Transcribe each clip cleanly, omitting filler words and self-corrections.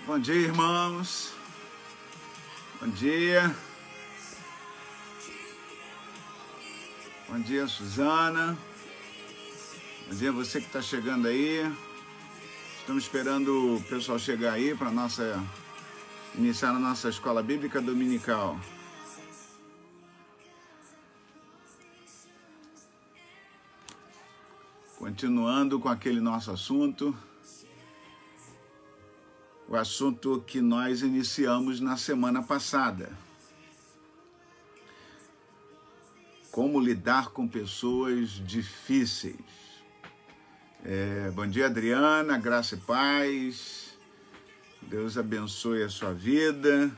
Bom dia, irmãos. Bom dia. Bom dia, Suzana. Bom dia, você que está chegando aí. Estamos esperando o pessoal chegar aí para iniciar a nossa escola bíblica dominical. Continuando com aquele nosso assunto. O assunto que nós iniciamos na semana passada. Como lidar com pessoas difíceis. Bom dia, Adriana, graça e paz. Deus abençoe a sua vida.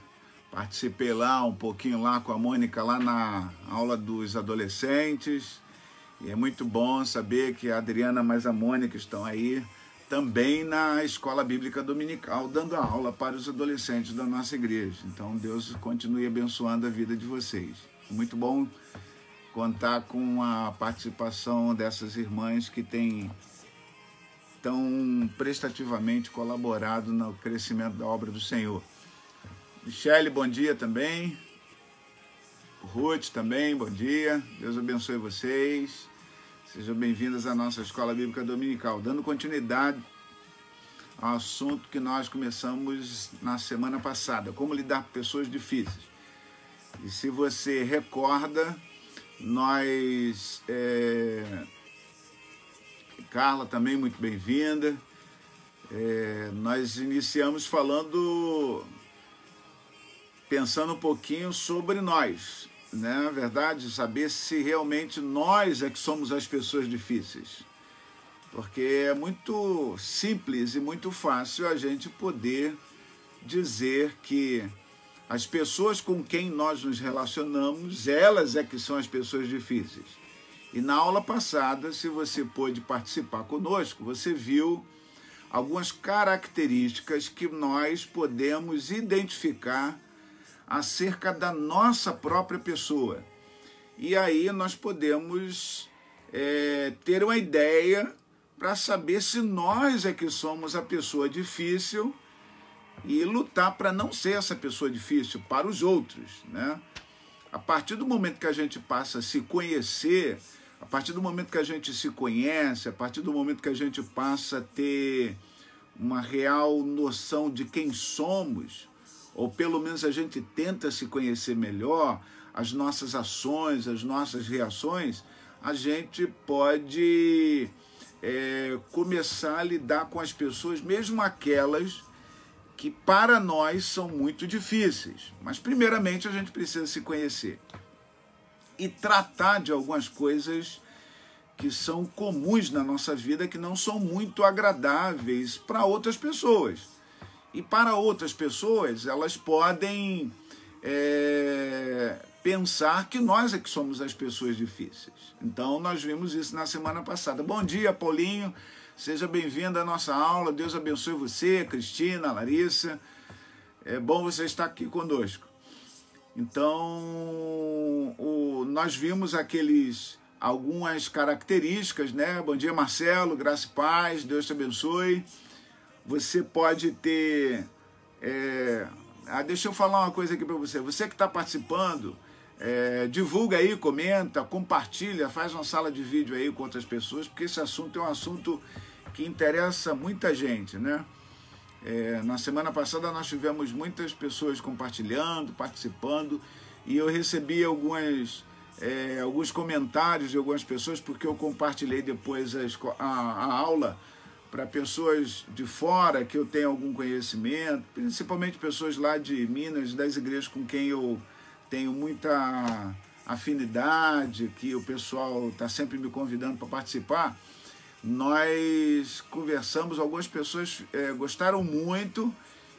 Participei lá um pouquinho lá com a Mônica, lá na aula dos adolescentes. E é muito bom saber que a Adriana mais a Mônica estão aí também na escola bíblica dominical, dando a aula para os adolescentes da nossa igreja. Então, Deus continue abençoando a vida de vocês. Muito bom contar com a participação dessas irmãs que têm tão prestativamente colaborado no crescimento da obra do Senhor. Michele, bom dia também. Ruth também, bom dia. Deus abençoe vocês. Sejam bem-vindas à nossa Escola Bíblica Dominical, dando continuidade ao assunto que nós começamos na semana passada, como lidar com pessoas difíceis. E se você recorda, nós... Carla também, muito bem-vinda. Nós iniciamos pensando um pouquinho sobre nós. Na verdade, saber se realmente nós é que somos as pessoas difíceis. Porque é muito simples e muito fácil a gente poder dizer que as pessoas com quem nós nos relacionamos, elas é que são as pessoas difíceis. E na aula passada, se você pôde participar conosco, você viu algumas características que nós podemos identificar acerca da nossa própria pessoa. E aí nós podemos ter uma ideia para saber se nós é que somos a pessoa difícil e lutar para não ser essa pessoa difícil para os outros, né? A partir do momento que a gente passa a se conhecer, a partir do momento que a gente se conhece, a partir do momento que a gente passa a ter uma real noção de quem somos, ou pelo menos a gente tenta se conhecer melhor, as nossas ações, as nossas reações, a gente pode começar a lidar com as pessoas, mesmo aquelas que para nós são muito difíceis. Mas primeiramente a gente precisa se conhecer e tratar de algumas coisas que são comuns na nossa vida, que não são muito agradáveis para outras pessoas. E para outras pessoas, elas podem pensar que nós é que somos as pessoas difíceis. Então, nós vimos isso na semana passada. Bom dia, Paulinho. Seja bem-vindo à nossa aula. Deus abençoe você, Cristina, Larissa. É bom você estar aqui conosco. Então, nós vimos algumas características, né? Bom dia, Marcelo, graça e paz, Deus te abençoe. Você pode ter... deixa eu falar uma coisa aqui para você. Você que está participando, divulga aí, comenta, compartilha, faz uma sala de vídeo aí com outras pessoas, porque esse assunto é um assunto que interessa muita gente, né? Na semana passada nós tivemos muitas pessoas compartilhando, participando, e eu recebi alguns comentários de algumas pessoas, porque eu compartilhei depois a aula para pessoas de fora que eu tenho algum conhecimento, principalmente pessoas lá de Minas, das igrejas com quem eu tenho muita afinidade, que o pessoal está sempre me convidando para participar. Nós conversamos, algumas pessoas gostaram muito,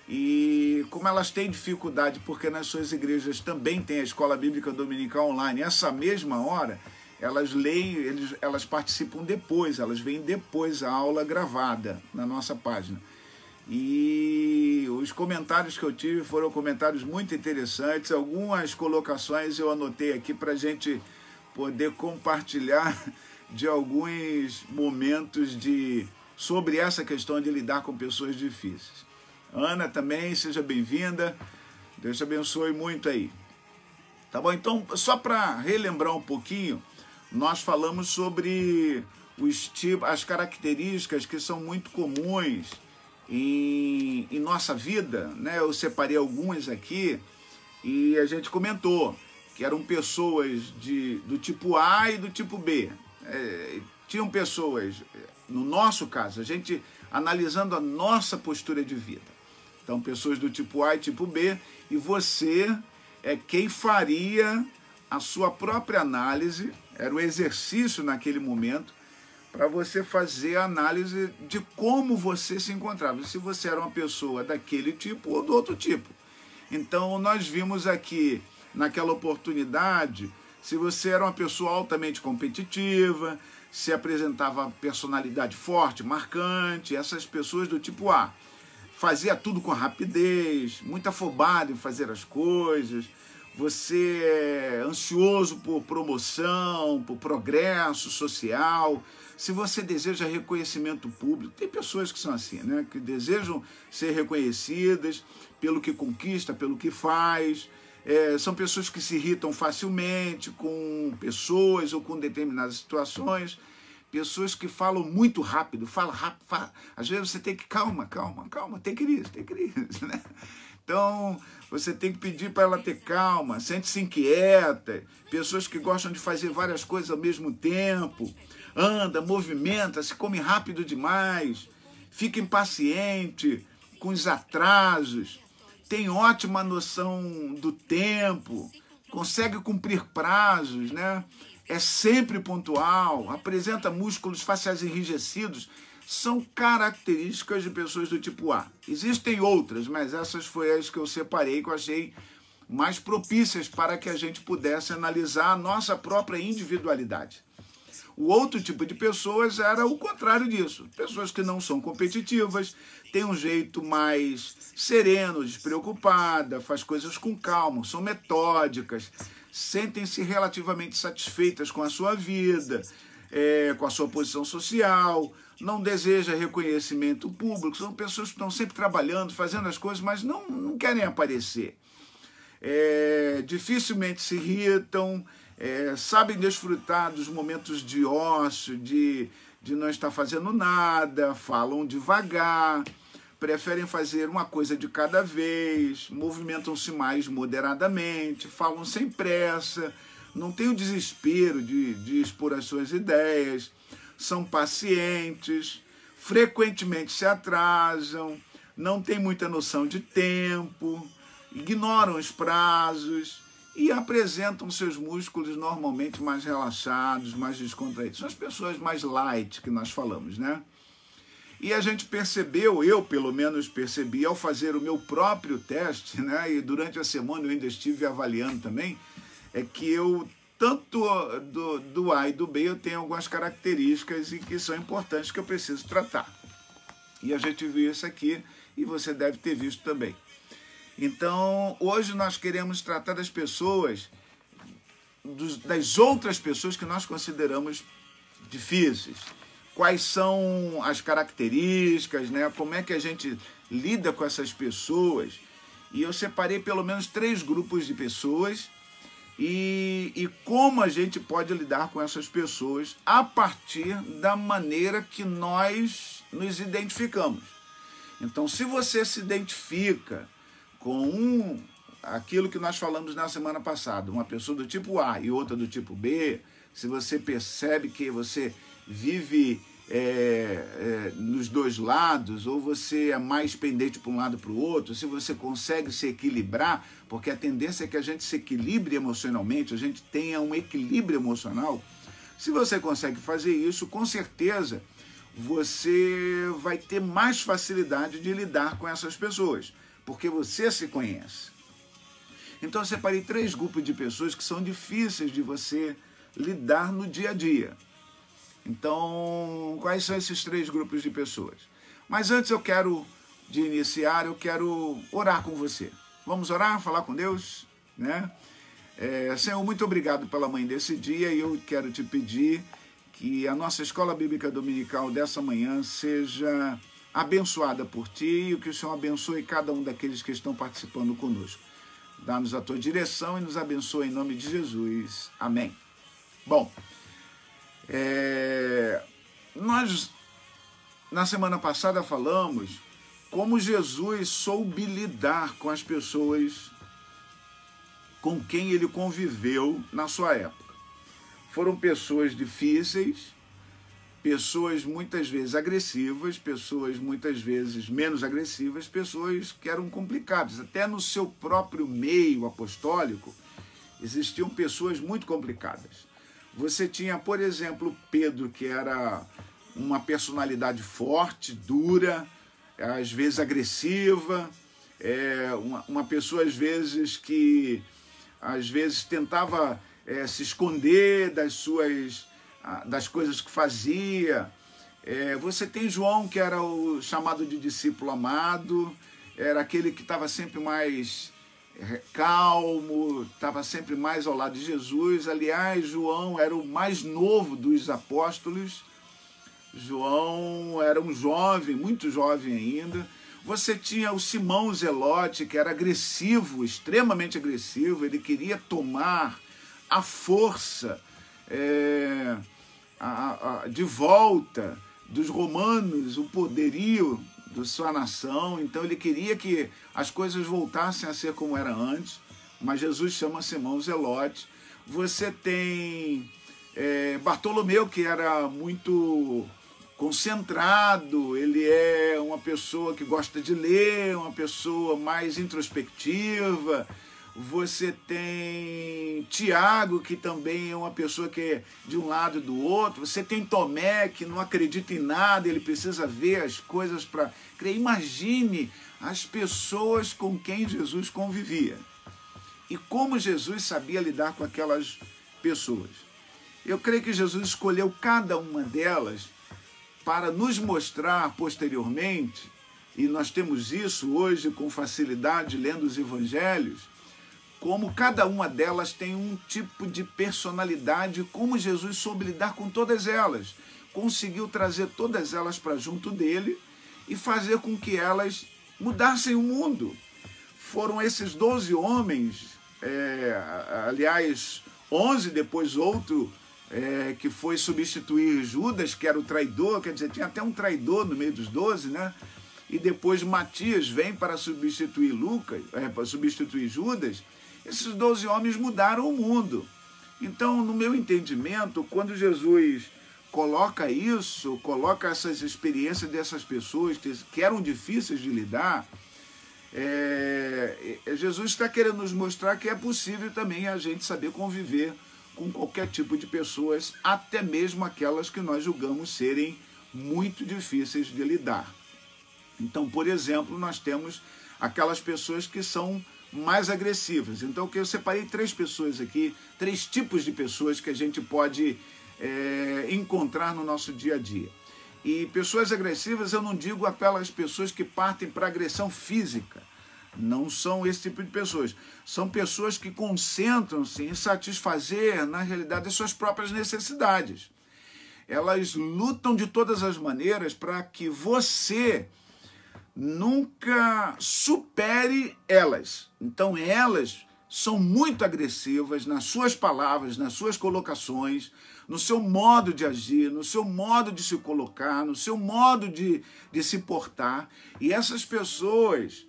e como elas têm dificuldade, porque nas suas igrejas também tem a Escola Bíblica Dominical Online, essa mesma hora, elas leem, elas participam depois, elas veem depois a aula gravada na nossa página. E os comentários que eu tive foram comentários muito interessantes, algumas colocações eu anotei aqui para a gente poder compartilhar de alguns momentos sobre essa questão de lidar com pessoas difíceis. Ana também, seja bem-vinda, Deus te abençoe muito aí. Tá bom? Então, só para relembrar um pouquinho, nós falamos sobre as características que são muito comuns em nossa vida, né? Eu separei algumas aqui e a gente comentou que eram pessoas do tipo A e do tipo B. Tinham pessoas, no nosso caso, a gente analisando a nossa postura de vida. Então, pessoas do tipo A e tipo B, e você é quem faria a sua própria análise, era o exercício naquele momento, para você fazer a análise de como você se encontrava, se você era uma pessoa daquele tipo ou do outro tipo. Então, nós vimos aqui, naquela oportunidade, se você era uma pessoa altamente competitiva, se apresentava personalidade forte, marcante, essas pessoas do tipo A. Fazia tudo com rapidez, muito afobado em fazer as coisas, você é ansioso por promoção, por progresso social, se você deseja reconhecimento público, tem pessoas que são assim, né? Que desejam ser reconhecidas pelo que conquista, pelo que faz. São pessoas que se irritam facilmente com pessoas ou com determinadas situações, pessoas que falam muito rápido, falam rápido, às vezes você tem que, calma, take it easy, né? Então, você tem que pedir para ela ter calma, sente-se inquieta, pessoas que gostam de fazer várias coisas ao mesmo tempo, anda, movimenta, se come rápido demais, fica impaciente com os atrasos, tem ótima noção do tempo, consegue cumprir prazos, né? É sempre pontual, apresenta músculos faciais enrijecidos, são características de pessoas do tipo A. Existem outras, mas essas foram as que eu separei, que eu achei mais propícias para que a gente pudesse analisar a nossa própria individualidade. O outro tipo de pessoas era o contrário disso. Pessoas que não são competitivas, têm um jeito mais sereno, despreocupada, faz coisas com calma, são metódicas, sentem-se relativamente satisfeitas com a sua vida, com a sua posição social, não deseja reconhecimento público, são pessoas que estão sempre trabalhando, fazendo as coisas, mas não querem aparecer. Dificilmente se irritam, sabem desfrutar dos momentos de ócio, de não estar fazendo nada, falam devagar, preferem fazer uma coisa de cada vez, movimentam-se mais moderadamente, falam sem pressa, não têm o desespero de expor as suas ideias, são pacientes, frequentemente se atrasam, não têm muita noção de tempo, ignoram os prazos e apresentam seus músculos normalmente mais relaxados, mais descontraídos. São as pessoas mais light que nós falamos, né? E a gente percebeu, eu pelo menos percebi, ao fazer o meu próprio teste, né? E durante a semana eu ainda estive avaliando também, é que eu, tanto do A e do B, eu tenho algumas características e que são importantes que eu preciso tratar. E a gente viu isso aqui e você deve ter visto também. Então, hoje nós queremos tratar das pessoas, das outras pessoas que nós consideramos difíceis. Quais são as características, né? Como é que a gente lida com essas pessoas. E eu separei pelo menos 3 grupos de pessoas e como a gente pode lidar com essas pessoas a partir da maneira que nós nos identificamos. Então, se você se identifica com aquilo que nós falamos na semana passada, uma pessoa do tipo A e outra do tipo B, se você percebe que você vive nos dois lados, ou você é mais pendente para um lado para o outro, se você consegue se equilibrar, porque a tendência é que a gente se equilibre emocionalmente, a gente tenha um equilíbrio emocional. Se você consegue fazer isso, com certeza você vai ter mais facilidade de lidar com essas pessoas, porque você se conhece. Então eu separei 3 grupos de pessoas que são difíceis de você lidar no dia a dia. Então, quais são esses 3 grupos de pessoas? Mas antes de iniciar, eu quero orar com você. Vamos orar, falar com Deus, né? Senhor, muito obrigado pela manhã desse dia e eu quero te pedir que a nossa escola bíblica dominical dessa manhã seja abençoada por ti e que o Senhor abençoe cada um daqueles que estão participando conosco. Dá-nos a tua direção e nos abençoe em nome de Jesus. Amém. Bom, nós na semana passada falamos como Jesus soube lidar com as pessoas com quem ele conviveu na sua época. Foram pessoas difíceis, pessoas muitas vezes agressivas, pessoas muitas vezes menos agressivas, pessoas que eram complicadas. Até no seu próprio meio apostólico existiam pessoas muito complicadas. Você tinha, por exemplo, Pedro, que era uma personalidade forte, dura, às vezes agressiva, uma pessoa às vezes que tentava se esconder das coisas que fazia. Você tem João, que era o chamado de discípulo amado, era aquele que estava sempre mais calmo, estava sempre mais ao lado de Jesus. Aliás, João era o mais novo dos apóstolos. João era um jovem, muito jovem ainda. Você tinha o Simão Zelote, que era agressivo, extremamente agressivo. Ele queria tomar à força de volta dos romanos o poderio da sua nação. Então ele queria que as coisas voltassem a ser como era antes, mas Jesus chama Simão Zelote. Você tem Bartolomeu, que era muito concentrado, ele é uma pessoa que gosta de ler, uma pessoa mais introspectiva. Você tem Tiago, que também é uma pessoa que é de um lado e do outro. Você tem Tomé, que não acredita em nada, ele precisa ver as coisas para crer. Imagine as pessoas com quem Jesus convivia e como Jesus sabia lidar com aquelas pessoas. Eu creio que Jesus escolheu cada uma delas para nos mostrar posteriormente, e nós temos isso hoje com facilidade lendo os evangelhos, como cada uma delas tem um tipo de personalidade, como Jesus soube lidar com todas elas. Conseguiu trazer todas elas para junto dele e fazer com que elas mudassem o mundo. Foram esses 12 homens, aliás, 11, depois outro, que foi substituir Judas, que era o traidor, quer dizer, tinha até um traidor no meio dos 12, né? E depois Matias vem para substituir para substituir Judas. Esses 12 homens mudaram o mundo. Então, no meu entendimento, quando Jesus coloca essas experiências dessas pessoas que eram difíceis de lidar. Jesus está querendo nos mostrar que é possível também a gente saber conviver com qualquer tipo de pessoas, até mesmo aquelas que nós julgamos serem muito difíceis de lidar. Então, por exemplo, nós temos aquelas pessoas que são mais agressivas. Então, eu separei 3 pessoas aqui, 3 tipos de pessoas que a gente pode encontrar no nosso dia a dia. E pessoas agressivas, eu não digo aquelas pessoas que partem para agressão física. Não são esse tipo de pessoas. São pessoas que concentram-se em satisfazer, na realidade, as suas próprias necessidades. Elas lutam de todas as maneiras para que você nunca supere elas. Então, elas são muito agressivas nas suas palavras, nas suas colocações, no seu modo de agir, no seu modo de se colocar, no seu modo de se portar. E essas pessoas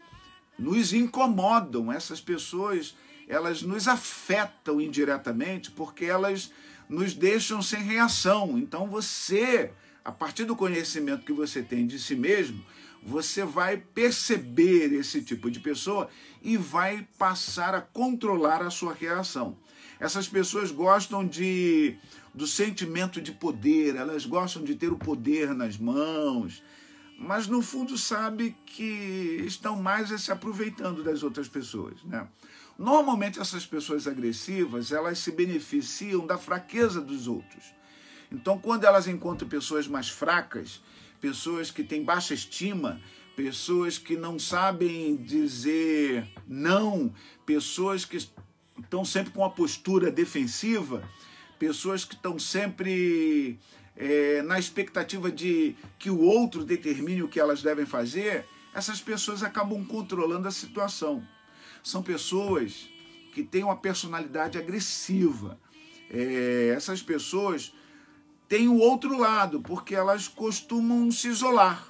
nos incomodam, essas pessoas, elas nos afetam indiretamente porque elas nos deixam sem reação. Então você, a partir do conhecimento que você tem de si mesmo, você vai perceber esse tipo de pessoa e vai passar a controlar a sua reação. Essas pessoas gostam do sentimento de poder, elas gostam de ter o poder nas mãos, mas no fundo sabe que estão mais se aproveitando das outras pessoas, né? Normalmente essas pessoas agressivas, elas se beneficiam da fraqueza dos outros. Então, quando elas encontram pessoas mais fracas, pessoas que têm baixa estima, pessoas que não sabem dizer não, pessoas que estão sempre com uma postura defensiva, pessoas que estão sempre na expectativa de que o outro determine o que elas devem fazer, essas pessoas acabam controlando a situação. São pessoas que têm uma personalidade agressiva. Essas pessoas têm o outro lado, porque elas costumam se isolar.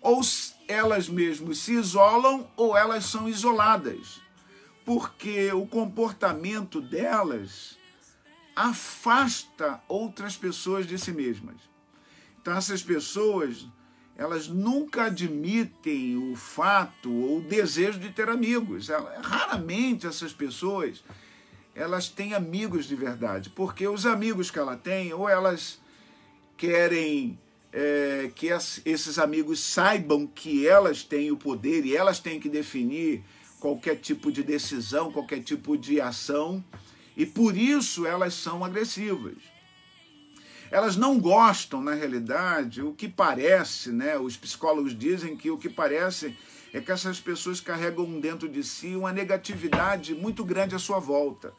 Ou elas mesmas se isolam, ou elas são isoladas. Porque o comportamento delas afasta outras pessoas de si mesmas. Então essas pessoas, elas nunca admitem o fato ou o desejo de ter amigos. Raramente essas pessoas, elas têm amigos de verdade, porque os amigos que ela tem, ou elas querem que esses amigos saibam que elas têm o poder e elas têm que definir qualquer tipo de decisão, qualquer tipo de ação, e por isso elas são agressivas. Elas não gostam, na realidade, o que parece, né? Os psicólogos dizem que o que parece é que essas pessoas carregam dentro de si uma negatividade muito grande à sua volta.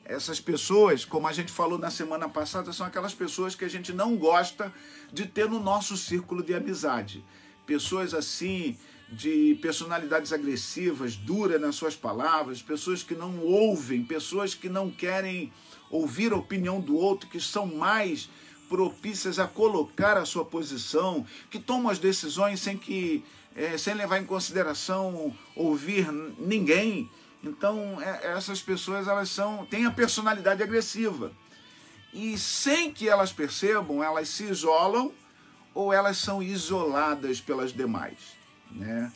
Essas pessoas, como a gente falou na semana passada, são aquelas pessoas que a gente não gosta de ter no nosso círculo de amizade. Pessoas assim, de personalidades agressivas, duras nas suas palavras, pessoas que não ouvem, pessoas que não querem ouvir a opinião do outro, que são mais propícias a colocar a sua posição, que tomam as decisões sem levar em consideração ouvir ninguém. Então, essas pessoas, elas têm a personalidade agressiva. E sem que elas percebam, elas se isolam ou elas são isoladas pelas demais, né?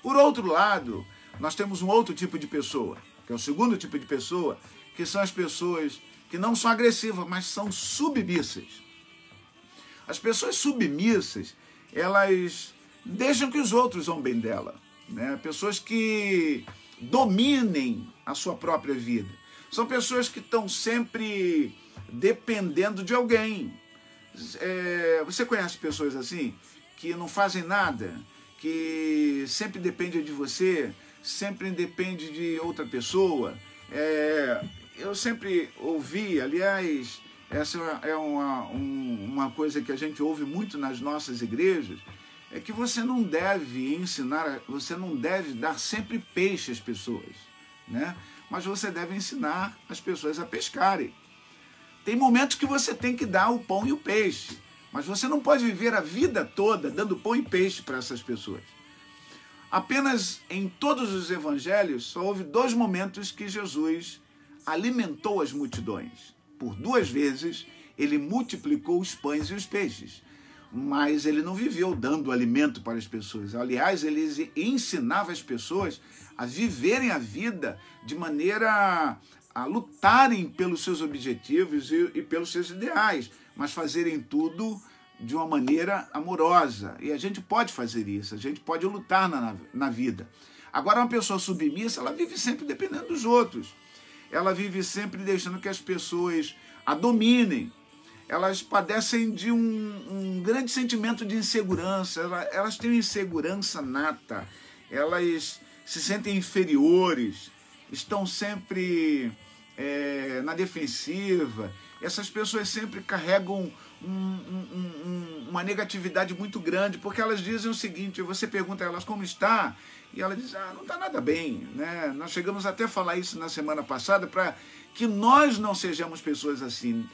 Por outro lado, nós temos um outro tipo de pessoa, que é o segundo tipo de pessoa, que são as pessoas que não são agressivas, mas são submissas. As pessoas submissas, elas deixam que os outros zombem dela, né? Pessoas que dominem a sua própria vida. São pessoas que estão sempre dependendo de alguém. Você conhece pessoas assim? Que não fazem nada, que sempre dependem de você, sempre depende de outra pessoa. Eu sempre ouvi, aliás, essa é uma coisa que a gente ouve muito nas nossas igrejas, é que você não deve ensinar, você não deve dar sempre peixe às pessoas, né? Mas você deve ensinar as pessoas a pescarem. Tem momentos que você tem que dar o pão e o peixe, mas você não pode viver a vida toda dando pão e peixe para essas pessoas. Apenas em todos os evangelhos só houve 2 momentos que Jesus alimentou as multidões. Por 2 vezes ele multiplicou os pães e os peixes, mas ele não viveu dando alimento para as pessoas. Aliás, ele ensinava as pessoas a viverem a vida de maneira a lutarem pelos seus objetivos e pelos seus ideais, mas fazerem tudo de uma maneira amorosa. E a gente pode fazer isso, a gente pode lutar na vida. Agora, uma pessoa submissa, ela vive sempre dependendo dos outros. Ela vive sempre deixando que as pessoas a dominem. Elas padecem de um grande sentimento de insegurança. Elas têm insegurança nata. Elas se sentem inferiores. Estão sempre na defensiva. Essas pessoas sempre carregam uma negatividade muito grande, porque elas dizem o seguinte: você pergunta a elas como está, e ela diz, não está nada bem, né? Nós chegamos até a falar isso na semana passada, para que nós não sejamos pessoas assim,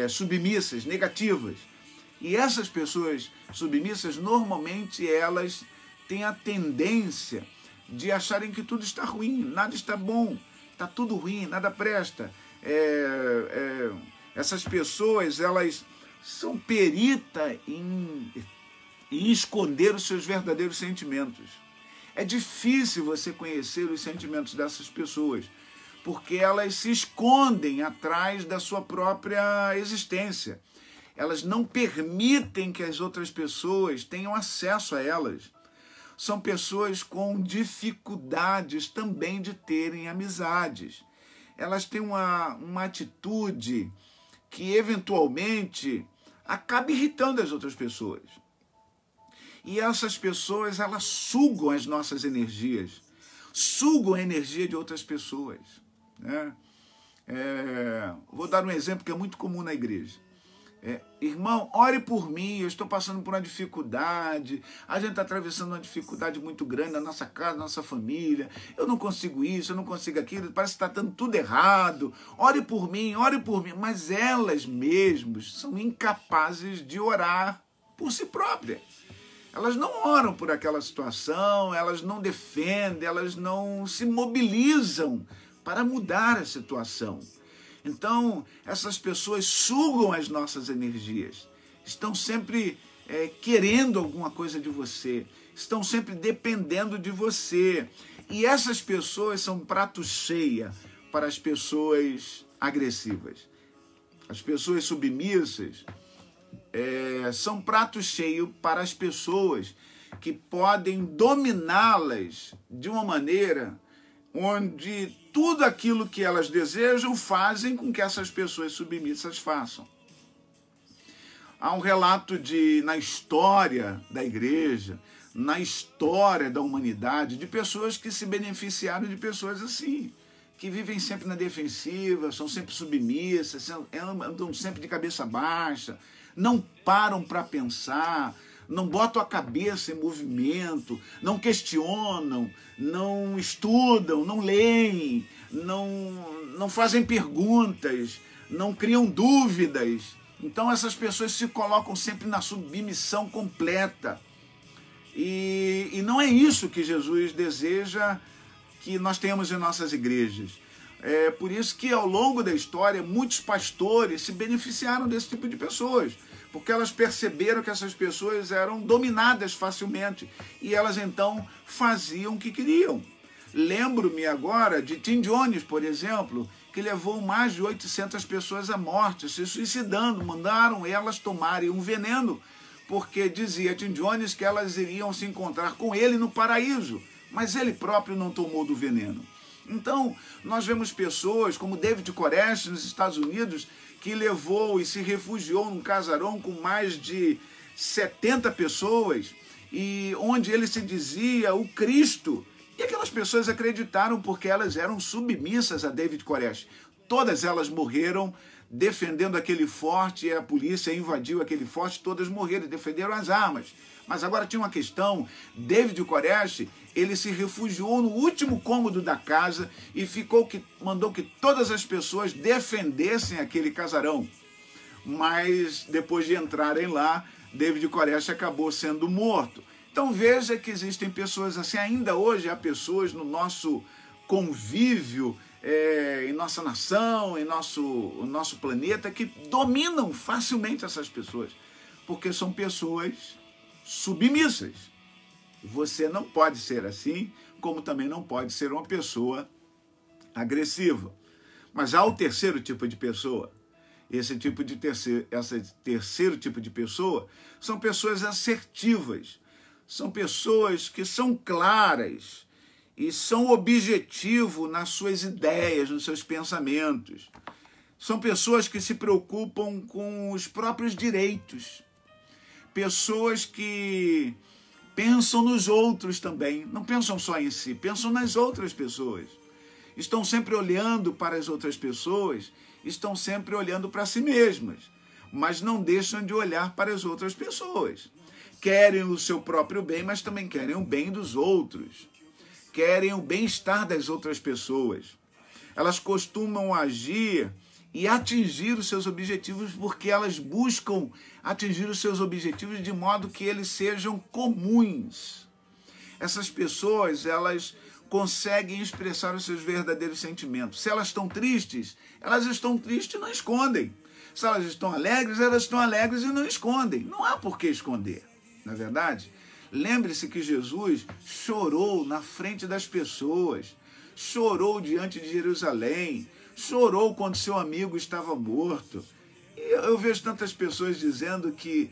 submissas, negativas. E essas pessoas submissas, normalmente elas têm a tendência de acharem que tudo está ruim, nada está bom, está tudo ruim, nada presta. Essas pessoas, elas são peritas em esconder os seus verdadeiros sentimentos. É difícil você conhecer os sentimentos dessas pessoas, porque elas se escondem atrás da sua própria existência. Elas não permitem que as outras pessoas tenham acesso a elas. São pessoas com dificuldades também de terem amizades. Elas têm uma atitude que, eventualmente, acaba irritando as outras pessoas. E essas pessoas, elas sugam as nossas energias, sugam a energia de outras pessoas, né? Vou dar um exemplo que é muito comum na igreja. Irmão, ore por mim, eu estou passando por uma dificuldade, a gente está atravessando uma dificuldade muito grande na nossa casa, na nossa família, eu não consigo isso, eu não consigo aquilo, parece que está dando tudo errado, ore por mim, mas elas mesmas são incapazes de orar por si próprias. Elas não oram por aquela situação, elas não defendem, elas não se mobilizam para mudar a situação. Então, essas pessoas sugam as nossas energias, estão sempre querendo alguma coisa de você, estão sempre dependendo de você. E essas pessoas são prato cheio para as pessoas agressivas. As pessoas submissas são prato cheio para as pessoas que podem dominá-las de uma maneira onde tudo aquilo que elas desejam fazem com que essas pessoas submissas façam. Há um relato na história da igreja, na história da humanidade, de pessoas que se beneficiaram de pessoas assim, que vivem sempre na defensiva, são sempre submissas, andam sempre de cabeça baixa, não param para pensar, não botam a cabeça em movimento, não questionam, não estudam, não leem, não fazem perguntas, não criam dúvidas. Então essas pessoas se colocam sempre na submissão completa. E não é isso que Jesus deseja que nós tenhamos em nossas igrejas. É por isso que ao longo da história muitos pastores se beneficiaram desse tipo de pessoas, porque elas perceberam que essas pessoas eram dominadas facilmente e elas então faziam o que queriam. Lembro-me agora de Tim Jones, por exemplo, que levou mais de 800 pessoas à morte, se suicidando, mandaram elas tomarem um veneno, porque dizia Tim Jones que elas iriam se encontrar com ele no paraíso, mas ele próprio não tomou do veneno. Então, nós vemos pessoas como David Koresh nos Estados Unidos, que levou e se refugiou num casarão com mais de 70 pessoas, e onde ele se dizia o Cristo. E aquelas pessoas acreditaram porque elas eram submissas a David Koresh. Todas elas morreram defendendo aquele forte, e a polícia invadiu aquele forte, todas morreram, defenderam as armas. Mas agora tinha uma questão: David Koresh, ele se refugiou no último cômodo da casa e mandou que todas as pessoas defendessem aquele casarão. Mas depois de entrarem lá, David Koresh acabou sendo morto. Então veja que existem pessoas assim. Ainda hoje há pessoas no nosso convívio em nossa nação, em nosso planeta, que dominam facilmente essas pessoas, porque são pessoas submissas. Você não pode ser assim, como também não pode ser uma pessoa agressiva. Mas há o terceiro tipo de pessoa. Esse terceiro tipo de pessoa são pessoas assertivas, são pessoas que são claras e são objetivos nas suas ideias, nos seus pensamentos. São pessoas que se preocupam com os próprios direitos, pessoas que pensam nos outros também, não pensam só em si, pensam nas outras pessoas. Estão sempre olhando para as outras pessoas, estão sempre olhando para si mesmas, mas não deixam de olhar para as outras pessoas. Querem o seu próprio bem, mas também querem o bem dos outros. Querem o bem-estar das outras pessoas. Elas costumam agir e atingir os seus objetivos porque elas buscam atingir os seus objetivos de modo que eles sejam comuns. Essas pessoas, elas conseguem expressar os seus verdadeiros sentimentos. Se elas estão tristes e não escondem. Se elas estão alegres e não escondem. Não há por que esconder, não é verdade? Lembre-se que Jesus chorou na frente das pessoas, chorou diante de Jerusalém, chorou quando seu amigo estava morto. E eu vejo tantas pessoas dizendo que,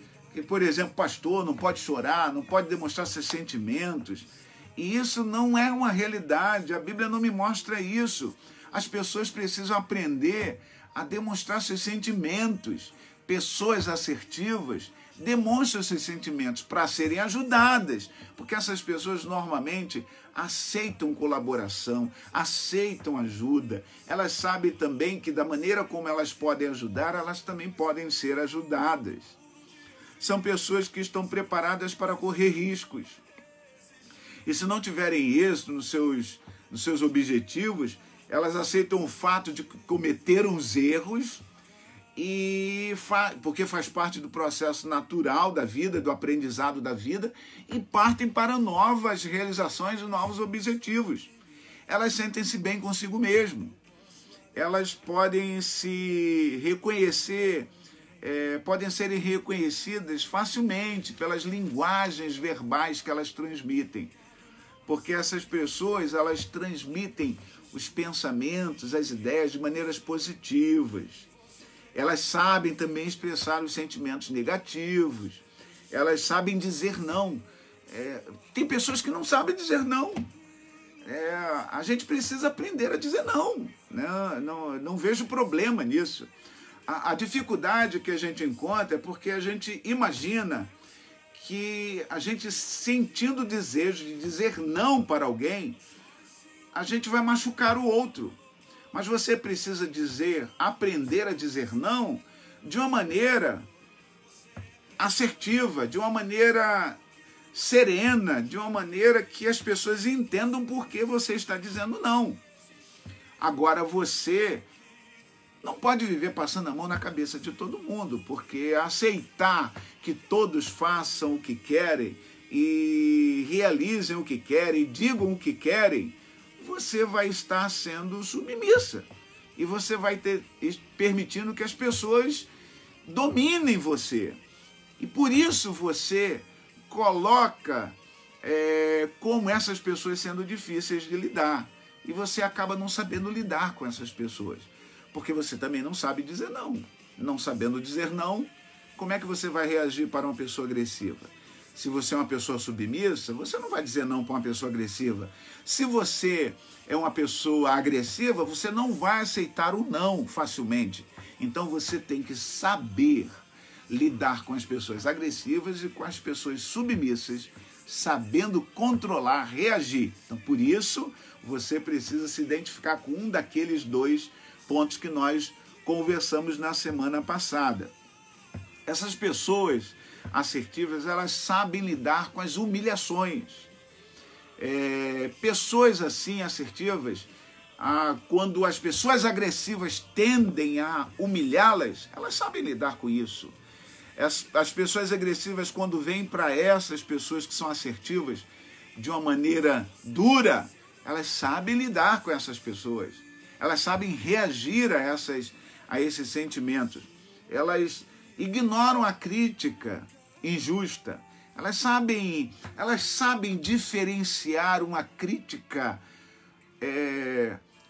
por exemplo, pastor não pode chorar, não pode demonstrar seus sentimentos. E isso não é uma realidade, a Bíblia não me mostra isso. As pessoas precisam aprender a demonstrar seus sentimentos. Pessoas assertivas demonstram seus sentimentos para serem ajudadas, porque essas pessoas normalmente aceitam colaboração, aceitam ajuda. Elas sabem também que da maneira como elas podem ajudar, elas também podem ser ajudadas. São pessoas que estão preparadas para correr riscos. E se não tiverem êxito nos seus objetivos, elas aceitam o fato de que cometeram os erros, porque faz parte do processo natural da vida, do aprendizado da vida, e partem para novas realizações e novos objetivos. Elas sentem-se bem consigo mesmo. Elas podem se reconhecer, podem ser reconhecidas facilmente pelas linguagens verbais que elas transmitem. Porque essas pessoas, elas transmitem os pensamentos, as ideias de maneiras positivas. Elas sabem também expressar os sentimentos negativos. Elas sabem dizer não. Tem pessoas que não sabem dizer não. A gente precisa aprender a dizer não. Né? Não vejo problema nisso. A dificuldade que a gente encontra é porque a gente imagina que a gente, sentindo o desejo de dizer não para alguém, a gente vai machucar o outro. Mas você precisa aprender a dizer não de uma maneira assertiva, de uma maneira serena, de uma maneira que as pessoas entendam por que você está dizendo não. Agora você não pode viver passando a mão na cabeça de todo mundo, porque aceitar que todos façam o que querem e realizem o que querem, digam o que querem, você vai estar sendo submissa. E você vai permitindo que as pessoas dominem você. E por isso você coloca como essas pessoas sendo difíceis de lidar. E você acaba não sabendo lidar com essas pessoas. Porque você também não sabe dizer não. Não sabendo dizer não, como é que você vai reagir para uma pessoa agressiva? Se você é uma pessoa submissa, você não vai dizer não para uma pessoa agressiva. Se você é uma pessoa agressiva, você não vai aceitar o não facilmente. Então você tem que saber lidar com as pessoas agressivas e com as pessoas submissas, sabendo controlar, reagir. Então, por isso, você precisa se identificar com um daqueles dois pontos que nós conversamos na semana passada. Essas pessoas assertivas, elas sabem lidar com as humilhações. Pessoas assim assertivas, quando as pessoas agressivas tendem a humilhá-las, elas sabem lidar com isso. As pessoas agressivas, quando vêm para essas pessoas que são assertivas de uma maneira dura, elas sabem lidar com essas pessoas. elas sabem reagir a esses sentimentos. Elas ignoram a crítica injusta. Elas sabem diferenciar uma crítica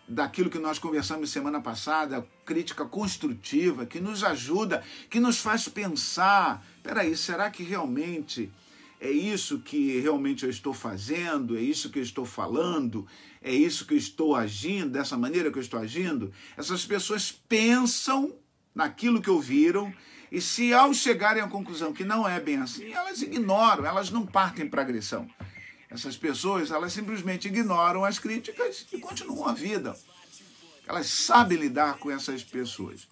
daquilo que nós conversamos semana passada, crítica construtiva, que nos ajuda, que nos faz pensar, peraí, será que realmente é isso que realmente eu estou fazendo? É isso que eu estou falando? É isso que eu estou agindo? Dessa maneira que eu estou agindo? Essas pessoas pensam naquilo que ouviram e se ao chegarem à conclusão que não é bem assim, elas ignoram, elas não partem para agressão. Essas pessoas, elas simplesmente ignoram as críticas e continuam a vida. Elas sabem lidar com essas pessoas.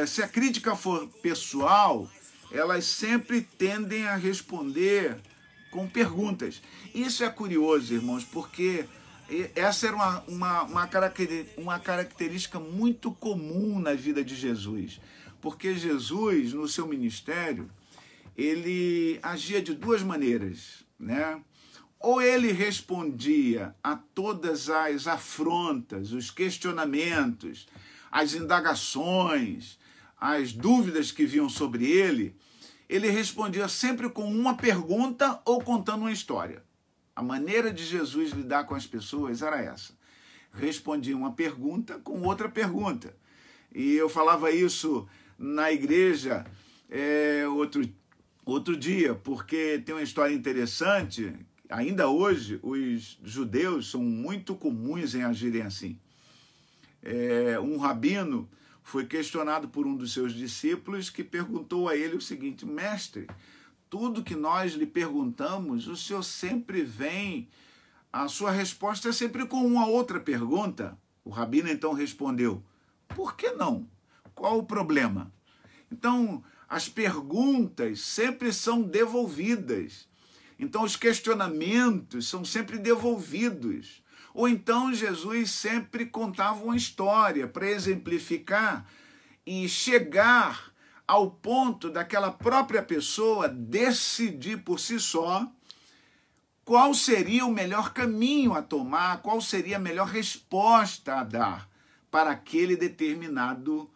Se a crítica for pessoal, elas sempre tendem a responder com perguntas. Isso é curioso, irmãos, porque essa era uma característica muito comum na vida de Jesus. Porque Jesus, no seu ministério, ele agia de duas maneiras, né? Ou ele respondia a todas as afrontas, os questionamentos, as indagações, as dúvidas que vinham sobre ele respondia sempre com uma pergunta ou contando uma história. A maneira de Jesus lidar com as pessoas era essa. Respondia uma pergunta com outra pergunta. E eu falava isso na igreja outro dia, porque tem uma história interessante. Ainda hoje, os judeus são muito comuns em agirem assim. Um rabino foi questionado por um dos seus discípulos que perguntou a ele o seguinte: mestre, tudo que nós lhe perguntamos, o senhor sempre vem, a sua resposta é sempre com uma outra pergunta. O rabino então respondeu: por que não? Qual o problema? Então, as perguntas sempre são devolvidas. Então, os questionamentos são sempre devolvidos. Ou então, Jesus sempre contava uma história para exemplificar e chegar ao ponto daquela própria pessoa decidir por si só qual seria o melhor caminho a tomar, qual seria a melhor resposta a dar para aquele determinado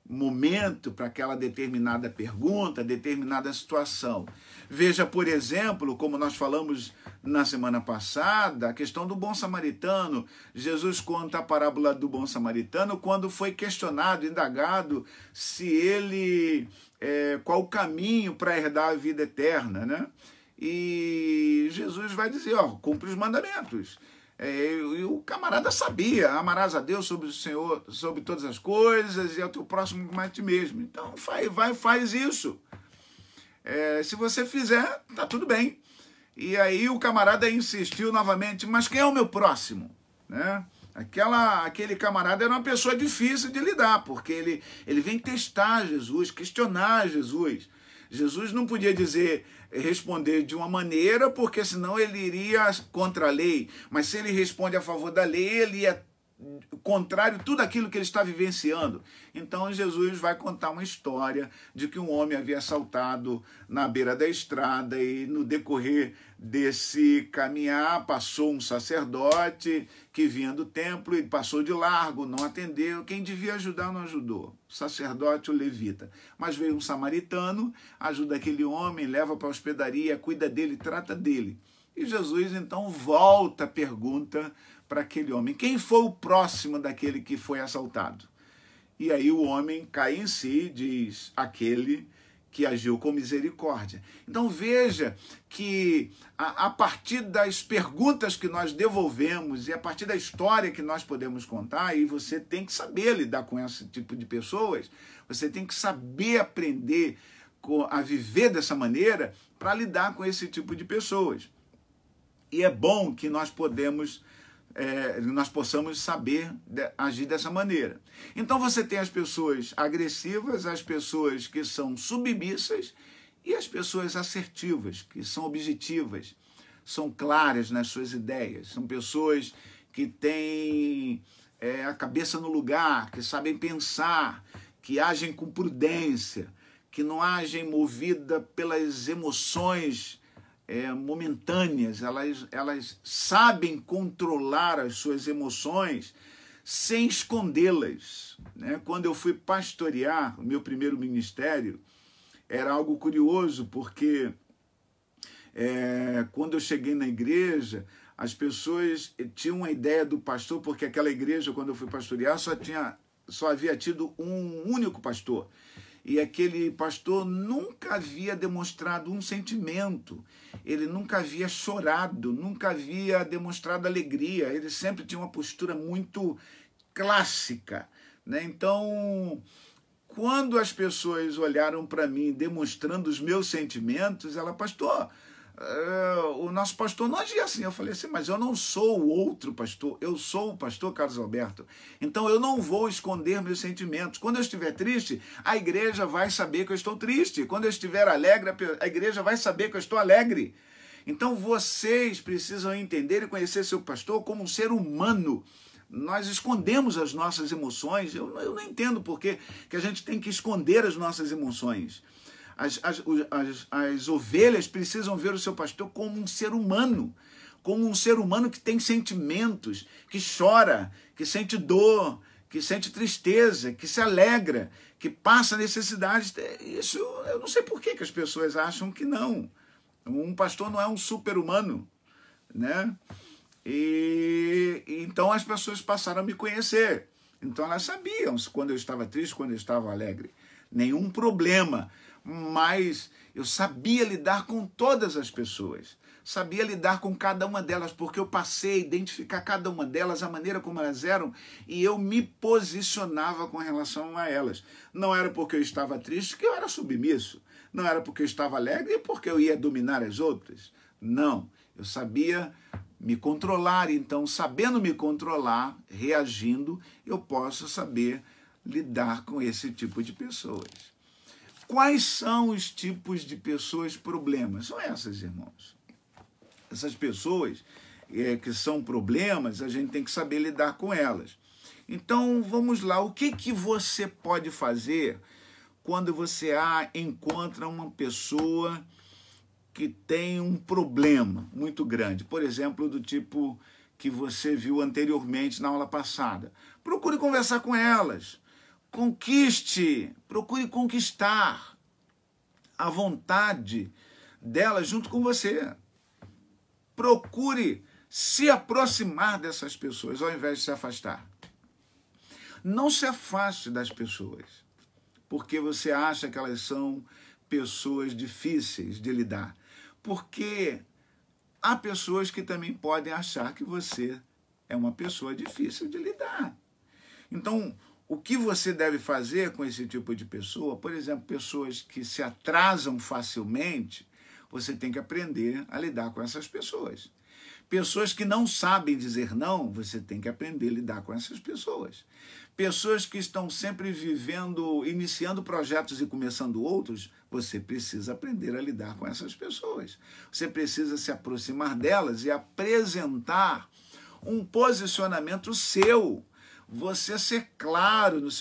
momento, para aquela determinada pergunta, determinada situação. Veja, por exemplo, como nós falamos na semana passada, a questão do bom samaritano. Jesus conta a parábola do bom samaritano quando foi questionado, indagado, se ele, qual o caminho para herdar a vida eterna, né? E Jesus vai dizer, cumpre os mandamentos. E o camarada sabia: amarás a Deus sobre o Senhor, sobre todas as coisas, e ao teu próximo como a ti mesmo. Então faz isso. Se você fizer, tá tudo bem. E aí o camarada insistiu novamente: mas quem é o meu próximo? Né? Aquele camarada era uma pessoa difícil de lidar, porque ele vem testar Jesus, questionar Jesus. Jesus não podia responder de uma maneira, porque senão ele iria contra a lei. Mas se ele responde a favor da lei, ele ia contrário a tudo aquilo que ele está vivenciando. Então Jesus vai contar uma história de que um homem havia assaltado na beira da estrada e no decorrer desse caminhar passou um sacerdote que vinha do templo e passou de largo, não atendeu. Quem devia ajudar não ajudou, o sacerdote, o levita. Mas veio um samaritano, ajuda aquele homem, leva para a hospedaria, cuida dele, trata dele. E Jesus então volta a pergunta para aquele homem: quem foi o próximo daquele que foi assaltado? E aí o homem cai em si e diz: aquele que agiu com misericórdia. Então veja que a partir das perguntas que nós devolvemos e a partir da história que nós podemos contar, e você tem que saber lidar com esse tipo de pessoas, você tem que saber aprender a viver dessa maneira para lidar com esse tipo de pessoas. E é bom que nós possamos saber agir dessa maneira. Então você tem as pessoas agressivas, as pessoas que são submissas e as pessoas assertivas, que são objetivas, são claras nas suas ideias, são pessoas que têm a cabeça no lugar, que sabem pensar, que agem com prudência, que não agem movida pelas emoções momentâneas. Elas sabem controlar as suas emoções sem escondê-las, né? Quando eu fui pastorear o meu primeiro ministério, era algo curioso, porque quando eu cheguei na igreja, as pessoas tinham uma ideia do pastor, porque aquela igreja, quando eu fui pastorear, só havia tido um único pastor. E aquele pastor nunca havia demonstrado um sentimento, ele nunca havia chorado, nunca havia demonstrado alegria, ele sempre tinha uma postura muito clássica, né? Então, quando as pessoas olharam para mim demonstrando os meus sentimentos, ela, pastor, o nosso pastor não agia assim. Eu falei assim, mas eu não sou o outro pastor, eu sou o pastor Carlos Alberto. Então eu não vou esconder meus sentimentos. Quando eu estiver triste, a igreja vai saber que eu estou triste. Quando eu estiver alegre, a igreja vai saber que eu estou alegre. Então vocês precisam entender e conhecer seu pastor como um ser humano. Nós escondemos as nossas emoções. Eu não entendo por que a gente tem que esconder as nossas emoções. As ovelhas precisam ver o seu pastor como um ser humano que tem sentimentos, que chora, que sente dor, que sente tristeza, que se alegra, que passa necessidades. Isso eu não sei por que as pessoas acham que não. Um pastor não é um super-humano, né? E então as pessoas passaram a me conhecer. Então elas sabiam quando eu estava triste, quando eu estava alegre. Nenhum problema. Mas eu sabia lidar com todas as pessoas, sabia lidar com cada uma delas, porque eu passei a identificar cada uma delas, a maneira como elas eram, e eu me posicionava com relação a elas. Não era porque eu estava triste que eu era submisso, não era porque eu estava alegre porque eu ia dominar as outras. Não, eu sabia me controlar, então, sabendo me controlar, reagindo, eu posso saber lidar com esse tipo de pessoas. Quais são os tipos de pessoas problemas? São essas, irmãos. Essas pessoas que são problemas, a gente tem que saber lidar com elas. Então, vamos lá. O que você pode fazer quando você encontra uma pessoa que tem um problema muito grande? Por exemplo, do tipo que você viu anteriormente na aula passada. Procure conversar com elas. Conquiste, procure conquistar a vontade delas junto com você. Procure se aproximar dessas pessoas ao invés de se afastar. Não se afaste das pessoas, porque você acha que elas são pessoas difíceis de lidar. Porque há pessoas que também podem achar que você é uma pessoa difícil de lidar. Então, o que você deve fazer com esse tipo de pessoa, por exemplo, pessoas que se atrasam facilmente, você tem que aprender a lidar com essas pessoas. Pessoas que não sabem dizer não, você tem que aprender a lidar com essas pessoas. Pessoas que estão sempre iniciando projetos e começando outros, você precisa aprender a lidar com essas pessoas. Você precisa se aproximar delas e apresentar um posicionamento seu. Você ser claro nas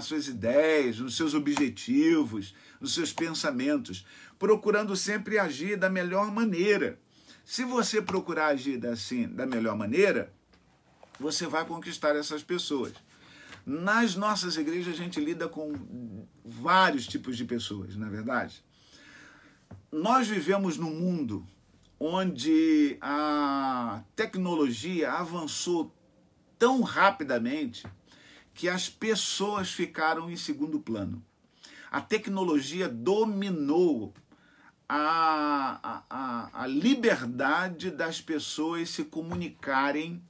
suas ideias, nos seus objetivos, nos seus pensamentos, procurando sempre agir da melhor maneira. Se você procurar agir da melhor maneira, você vai conquistar essas pessoas. Nas nossas igrejas, a gente lida com vários tipos de pessoas, não é verdade? Nós vivemos num mundo onde a tecnologia avançou tão rapidamente que as pessoas ficaram em segundo plano. A tecnologia dominou a liberdade das pessoas se comunicarem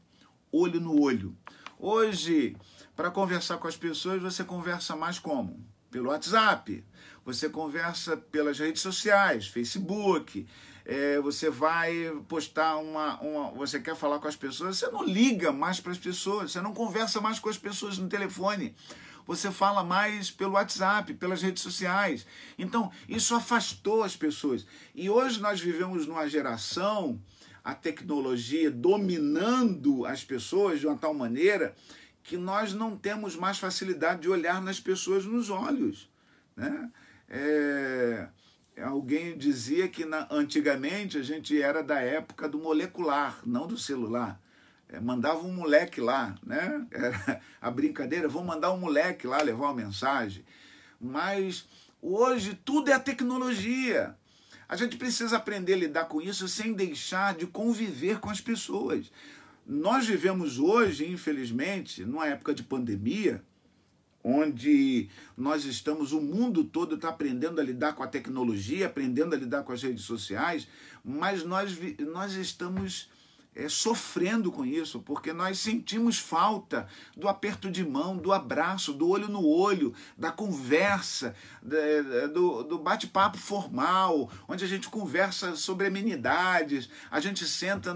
olho no olho. Hoje, para conversar com as pessoas, você conversa mais como? Pelo WhatsApp, você conversa pelas redes sociais, Facebook, você vai postar você quer falar com as pessoas, você não liga mais para as pessoas, você não conversa mais com as pessoas no telefone, você fala mais pelo WhatsApp, pelas redes sociais. Então, isso afastou as pessoas. E hoje nós vivemos numa geração, a tecnologia dominando as pessoas de uma tal maneira que nós não temos mais facilidade de olhar nas pessoas nos olhos, né? Alguém dizia que antigamente a gente era da época do molecular, não do celular. mandava um moleque lá, né? Era a brincadeira, vou mandar um moleque lá levar uma mensagem. Mas hoje tudo é a tecnologia. A gente precisa aprender a lidar com isso sem deixar de conviver com as pessoas. Nós vivemos hoje, infelizmente, numa época de pandemia, onde nós estamos, o mundo todo está aprendendo a lidar com a tecnologia, aprendendo a lidar com as redes sociais, mas nós estamos sofrendo com isso, porque nós sentimos falta do aperto de mão, do abraço, do olho no olho, da conversa, do bate-papo formal, onde a gente conversa sobre amenidades, a gente senta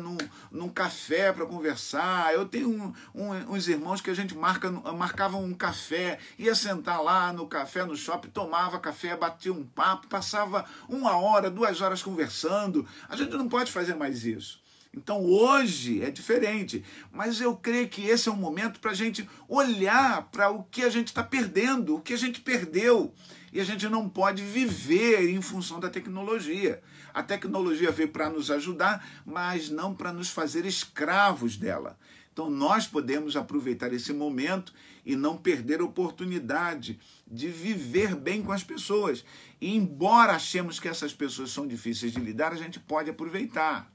num café para conversar. Eu tenho uns irmãos que a gente marcava um café, ia sentar lá no café, no shopping, tomava café, batia um papo, passava 1 hora, 2 horas conversando. A gente não pode fazer mais isso. Então hoje é diferente, mas eu creio que esse é um momento para a gente olhar para o que a gente está perdendo, o que a gente perdeu, e a gente não pode viver em função da tecnologia. A tecnologia veio para nos ajudar, mas não para nos fazer escravos dela. Então nós podemos aproveitar esse momento e não perder a oportunidade de viver bem com as pessoas. E embora achemos que essas pessoas são difíceis de lidar, a gente pode aproveitar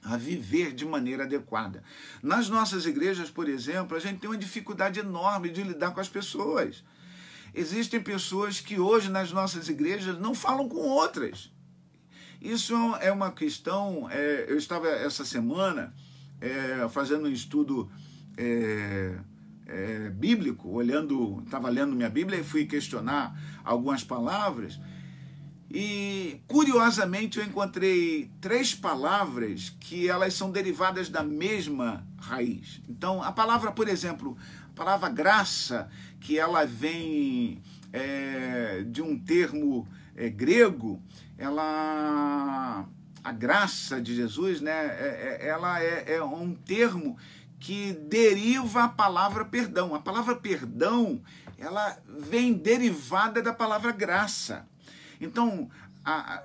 a viver de maneira adequada. Nas nossas igrejas, por exemplo, a gente tem uma dificuldade enorme de lidar com as pessoas. Existem pessoas que hoje nas nossas igrejas não falam com outras. Isso é uma questão... eu estava essa semana fazendo um estudo bíblico, estava lendo minha Bíblia e fui questionar algumas palavras. E, curiosamente, eu encontrei 3 palavras que elas são derivadas da mesma raiz. Então, a palavra, por exemplo, a palavra graça, que ela vem de um termo grego, a graça de Jesus, né, ela é um termo que deriva a palavra perdão. A palavra perdão, ela vem derivada da palavra graça. Então,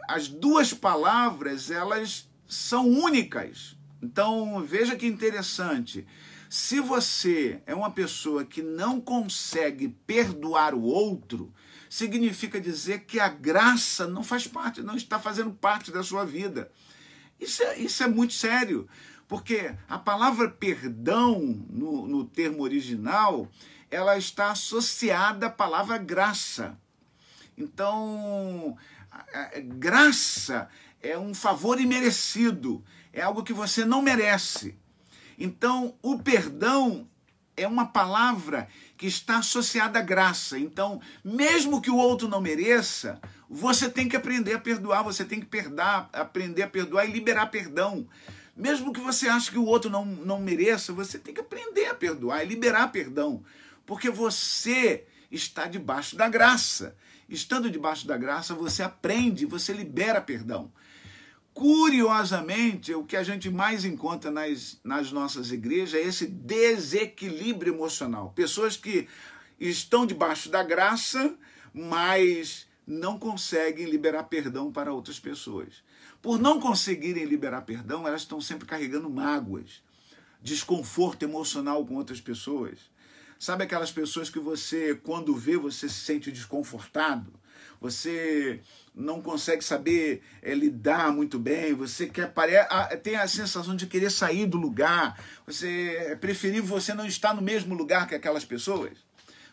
as 2 palavras, elas são únicas. Então, veja que interessante. Se você é uma pessoa que não consegue perdoar o outro, significa dizer que a graça não faz parte, não está fazendo parte da sua vida. Isso é muito sério, porque a palavra perdão, no termo original, ela está associada à palavra graça. Então, graça é um favor imerecido, é algo que você não merece. Então, o perdão é uma palavra que está associada à graça. Então, mesmo que o outro não mereça, você tem que aprender a perdoar, você tem que aprender a perdoar e liberar perdão. Mesmo que você ache que o outro não mereça, você tem que aprender a perdoar e liberar perdão, porque você está debaixo da graça. Estando debaixo da graça, você aprende, você libera perdão. Curiosamente, o que a gente mais encontra nas nossas igrejas é esse desequilíbrio emocional. Pessoas que estão debaixo da graça, mas não conseguem liberar perdão para outras pessoas. Por não conseguirem liberar perdão, elas estão sempre carregando mágoas, desconforto emocional com outras pessoas. Sabe aquelas pessoas que você, quando vê, você se sente desconfortado? Você não consegue saber lidar muito bem, você tem a sensação de querer sair do lugar, é preferível você não estar no mesmo lugar que aquelas pessoas,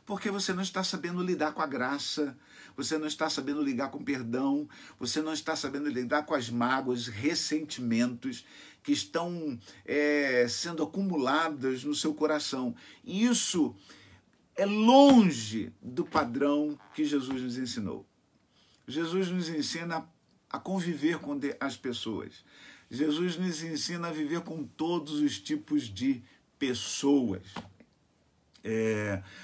porque você não está sabendo lidar com a graça, você não está sabendo lidar com perdão, você não está sabendo lidar com as mágoas, ressentimentos que estão sendo acumuladas no seu coração. E isso é longe do padrão que Jesus nos ensinou. Jesus nos ensina a conviver com as pessoas. Jesus nos ensina a viver com todos os tipos de pessoas.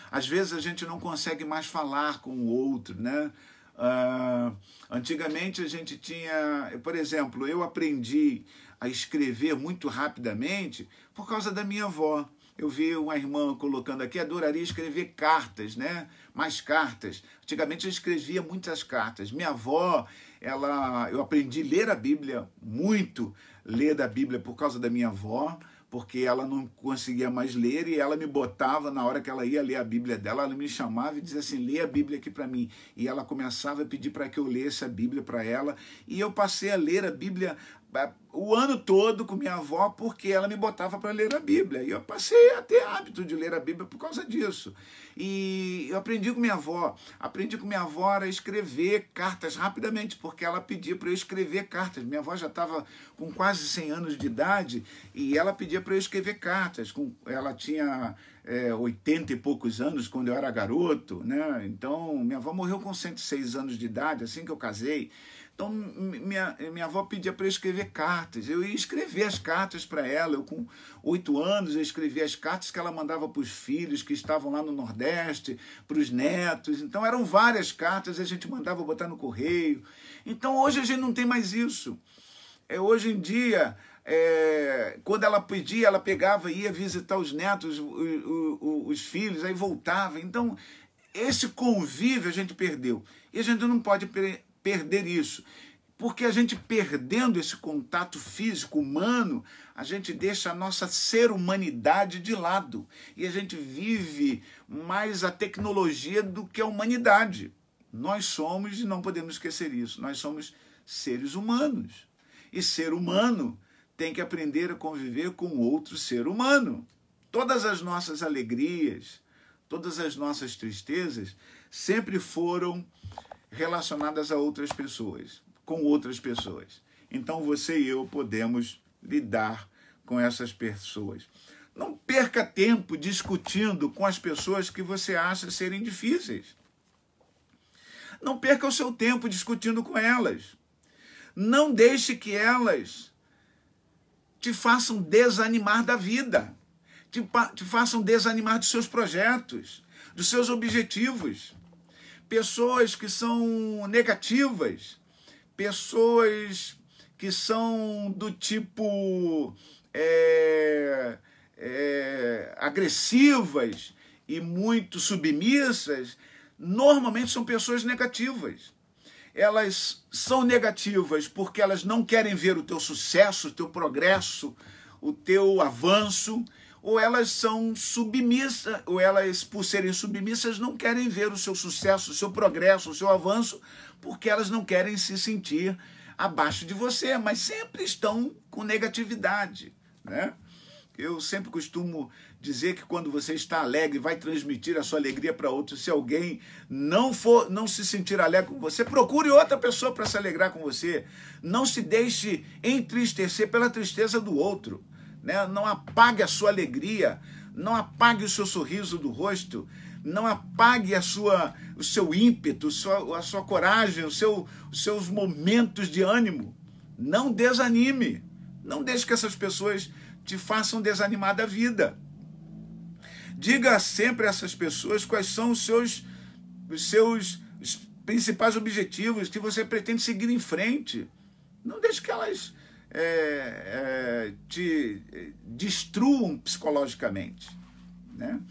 Às vezes a gente não consegue mais falar com o outro, né? Antigamente a gente tinha, por exemplo, eu aprendi a escrever muito rapidamente por causa da minha avó. Eu vi uma irmã colocando aqui, adoraria escrever cartas, né? Mais cartas. Antigamente eu escrevia muitas cartas. Minha avó, eu aprendi a ler a Bíblia, muito ler da Bíblia por causa da minha avó, porque ela não conseguia mais ler e ela me botava, na hora que ela ia ler a Bíblia dela, ela me chamava e dizia assim, lê a Bíblia aqui para mim. E ela começava a pedir para que eu lesse a Bíblia para ela, e eu passei a ler a Bíblia o ano todo com minha avó, porque ela me botava para ler a Bíblia. E eu passei a ter hábito de ler a Bíblia por causa disso. E eu aprendi com minha avó a escrever cartas rapidamente, porque ela pedia para eu escrever cartas. Minha avó já estava com quase 100 anos de idade e ela pedia para eu escrever cartas. Ela tinha 80 e poucos anos quando eu era garoto, né? Então, minha avó morreu com 106 anos de idade, assim que eu casei. Então, minha avó pedia para eu escrever cartas. Eu ia escrever as cartas para ela. Eu, com 8 anos, eu escrevia as cartas que ela mandava para os filhos que estavam lá no Nordeste, para os netos. Então, eram várias cartas, a gente mandava botar no correio. Então, hoje a gente não tem mais isso. Hoje em dia, quando ela pedia, ela pegava e ia visitar os netos, os filhos, aí voltava. Então, esse convívio a gente perdeu. E a gente não pode perder isso, porque a gente perdendo esse contato físico humano, a gente deixa a nossa ser-humanidade de lado, e a gente vive mais a tecnologia do que a humanidade. Nós somos, e não podemos esquecer isso, nós somos seres humanos, e ser humano tem que aprender a conviver com outro ser humano. Todas as nossas alegrias, todas as nossas tristezas sempre foram relacionadas a outras pessoas, com outras pessoas. Então você e eu podemos lidar com essas pessoas. Não perca tempo discutindo com as pessoas que você acha serem difíceis. Não perca o seu tempo discutindo com elas. Não deixe que elas te façam desanimar da vida, te façam desanimar dos seus projetos, dos seus objetivos. Pessoas que são negativas, pessoas que são do tipo agressivas e muito submissas, normalmente são pessoas negativas. Elas são negativas porque elas não querem ver o teu sucesso, o teu progresso, o teu avanço, ou elas são submissas, ou elas, por serem submissas, não querem ver o seu sucesso, o seu progresso, o seu avanço, porque elas não querem se sentir abaixo de você, mas sempre estão com negatividade, né? Eu sempre costumo dizer que quando você está alegre, vai transmitir a sua alegria para outro. Se alguém não se sentir alegre com você, procure outra pessoa para se alegrar com você. Não se deixe entristecer pela tristeza do outro. Né? Não apague a sua alegria, não apague o seu sorriso do rosto, não apague o seu ímpeto, a sua coragem, os seus momentos de ânimo. Não desanime, não deixe que essas pessoas te façam desanimar da vida. Diga sempre a essas pessoas quais são os seus principais objetivos que você pretende seguir em frente. Não deixe que elas te destruam psicologicamente, né?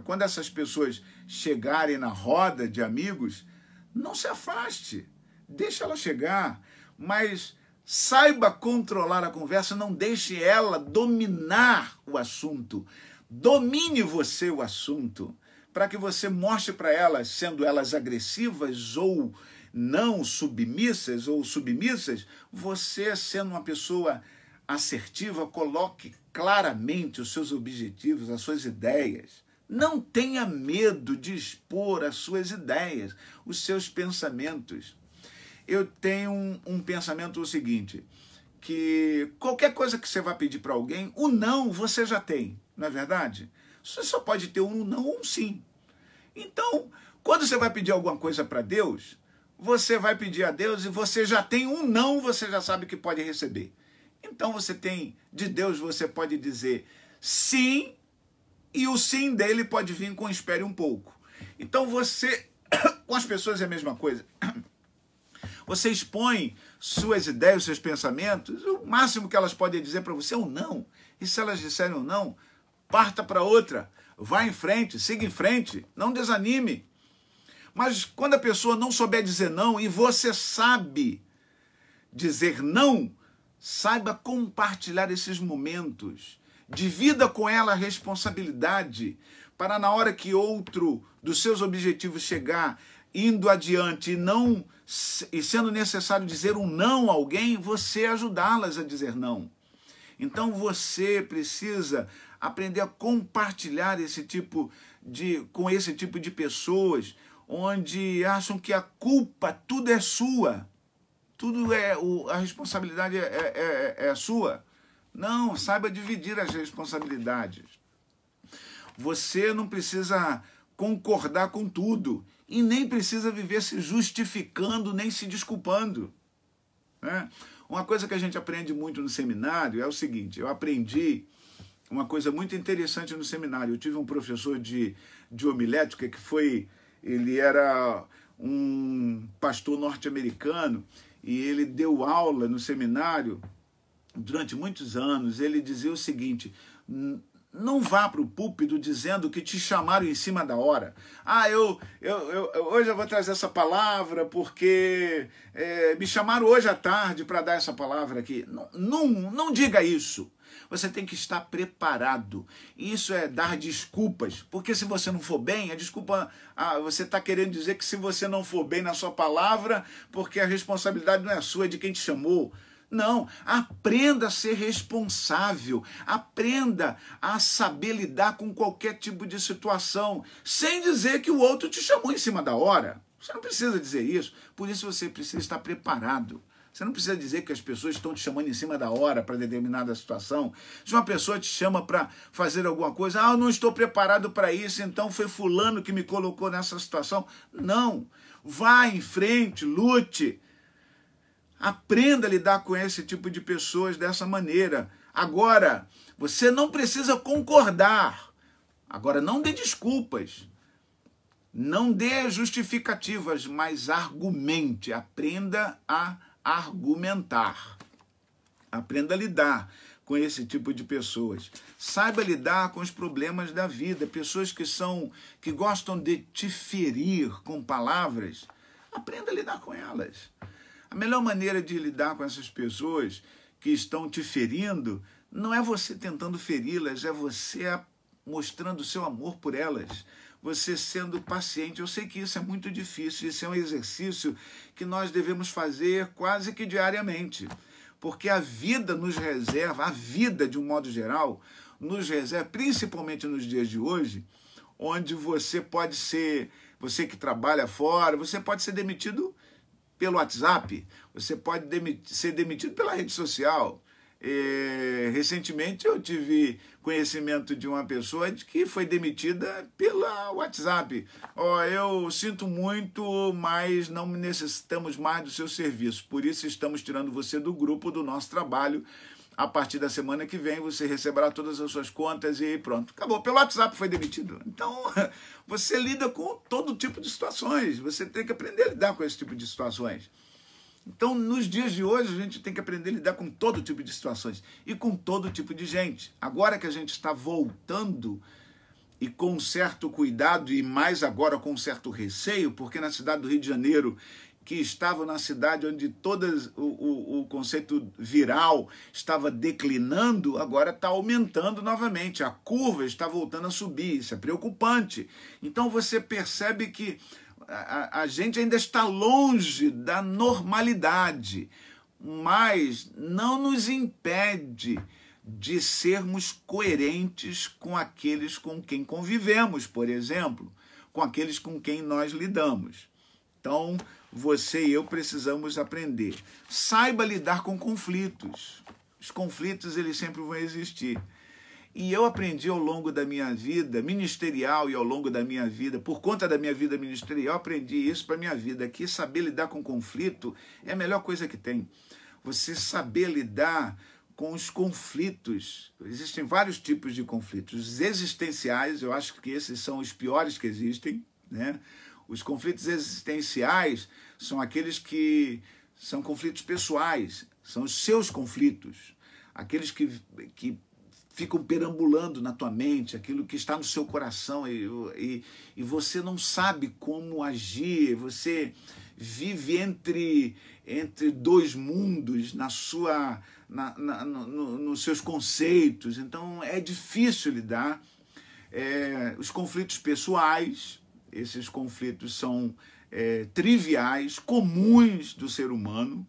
Quando essas pessoas chegarem na roda de amigos, não se afaste, deixa ela chegar, mas saiba controlar a conversa, não deixe ela dominar o assunto, domine você o assunto, para que você mostre para elas, sendo elas agressivas ou não submissas ou submissas, você, sendo uma pessoa assertiva, coloque claramente os seus objetivos, as suas ideias. Não tenha medo de expor as suas ideias, os seus pensamentos. Eu tenho um pensamento o seguinte, que qualquer coisa que você vai pedir para alguém, o não você já tem, não é verdade? Você só pode ter um não ou um sim. Então, quando você vai pedir alguma coisa para Deus, você vai pedir a Deus e você já tem um não, você já sabe que pode receber. Então você tem, de Deus você pode dizer sim, e o sim dele pode vir com espere um pouco. Então você, com as pessoas é a mesma coisa. Você expõe suas ideias, seus pensamentos, o máximo que elas podem dizer para você é um não. E se elas disserem um não, parta para outra, vá em frente, siga em frente, não desanime. Mas quando a pessoa não souber dizer não e você sabe dizer não, saiba compartilhar esses momentos. Divida com ela a responsabilidade para na hora que outro dos seus objetivos chegar, indo adiante e sendo necessário dizer um não a alguém, você ajudá-las a dizer não. Então você precisa aprender a compartilhar com esse tipo de pessoas, onde acham que a culpa tudo é sua, a responsabilidade é sua. Não, saiba dividir as responsabilidades. Você não precisa concordar com tudo e nem precisa viver se justificando nem se desculpando, né? Uma coisa que a gente aprende muito no seminário é o seguinte: eu aprendi uma coisa muito interessante no seminário. Eu tive um professor de homilética ele era um pastor norte-americano e ele deu aula no seminário durante muitos anos. Ele dizia o seguinte: não vá para o púlpito dizendo que te chamaram em cima da hora. Hoje eu vou trazer essa palavra porque me chamaram hoje à tarde para dar essa palavra aqui. Não diga isso. Você tem que estar preparado. Isso é dar desculpas. Porque se você não for bem, a desculpa... você está querendo dizer que se você não for bem na sua palavra, porque a responsabilidade não é sua, é de quem te chamou. Não, aprenda a ser responsável, aprenda a saber lidar com qualquer tipo de situação, sem dizer que o outro te chamou em cima da hora. Você não precisa dizer isso, por isso você precisa estar preparado. Você não precisa dizer que as pessoas estão te chamando em cima da hora para determinada situação. Se uma pessoa te chama para fazer alguma coisa, eu não estou preparado para isso, então foi fulano que me colocou nessa situação. Não, vá em frente, lute. Aprenda a lidar com esse tipo de pessoas dessa maneira. Agora, você não precisa concordar. Agora, não dê desculpas. Não dê justificativas, mas argumente. Aprenda a argumentar. Aprenda a lidar com esse tipo de pessoas. Saiba lidar com os problemas da vida. Pessoas que gostam de te ferir com palavras. Aprenda a lidar com elas. A melhor maneira de lidar com essas pessoas que estão te ferindo não é você tentando feri-las, é você mostrando o seu amor por elas, você sendo paciente. Eu sei que isso é muito difícil, isso é um exercício que nós devemos fazer quase que diariamente, porque a vida nos reserva, a vida de um modo geral, nos reserva, principalmente nos dias de hoje, onde você que trabalha fora, você pode ser demitido pelo WhatsApp, você pode ser demitido pela rede social. Recentemente eu tive conhecimento de uma pessoa que foi demitida pela WhatsApp. Eu sinto muito, mas não necessitamos mais do seu serviço, por isso estamos tirando você do grupo do nosso trabalho. A partir da semana que vem você receberá todas as suas contas e pronto. Acabou. Pelo WhatsApp foi demitido. Então, você lida com todo tipo de situações. Você tem que aprender a lidar com esse tipo de situações. Então, nos dias de hoje, a gente tem que aprender a lidar com todo tipo de situações e com todo tipo de gente. Agora que a gente está voltando e com certo cuidado e mais agora com certo receio, porque na cidade do Rio de Janeiro, que estava na cidade onde o conceito viral estava declinando, agora está aumentando novamente. A curva está voltando a subir, isso é preocupante. Então você percebe que a gente ainda está longe da normalidade, mas não nos impede de sermos coerentes com aqueles com quem convivemos, por exemplo, com aqueles com quem nós lidamos. Então, você e eu precisamos aprender. Saiba lidar com conflitos. Os conflitos, eles sempre vão existir. E eu aprendi ao longo da minha vida ministerial e ao longo da minha vida, por conta da minha vida ministerial, aprendi isso para a minha vida, que saber lidar com conflito é a melhor coisa que tem. Você saber lidar com os conflitos. Existem vários tipos de conflitos. Os existenciais, eu acho que esses são os piores que existem, né? Os conflitos existenciais são aqueles que são conflitos pessoais, são os seus conflitos, aqueles que ficam perambulando na tua mente, aquilo que está no seu coração, e você não sabe como agir, você vive entre dois mundos nos seus conceitos. Então é difícil lidar. Os conflitos pessoais, esses conflitos são triviais, comuns do ser humano.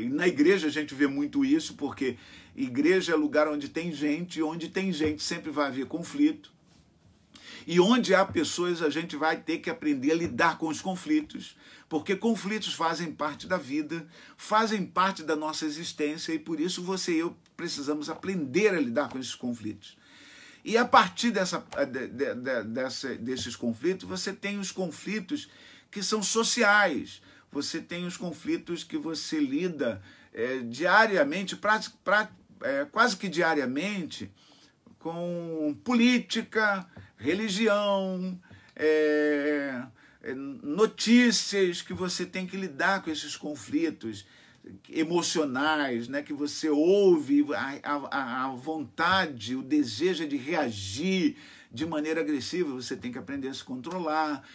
E na igreja a gente vê muito isso, porque igreja é lugar onde tem gente, e onde tem gente sempre vai haver conflito. E onde há pessoas, a gente vai ter que aprender a lidar com os conflitos, porque conflitos fazem parte da vida, fazem parte da nossa existência, e por isso você e eu precisamos aprender a lidar com esses conflitos. E a partir desses conflitos, você tem os conflitos que são sociais, você tem os conflitos que você lida diariamente, quase que diariamente, com política, religião, notícias, que você tem que lidar com esses conflitos emocionais, né, que você ouve a vontade, o desejo de reagir de maneira agressiva. Você tem que aprender a se controlar.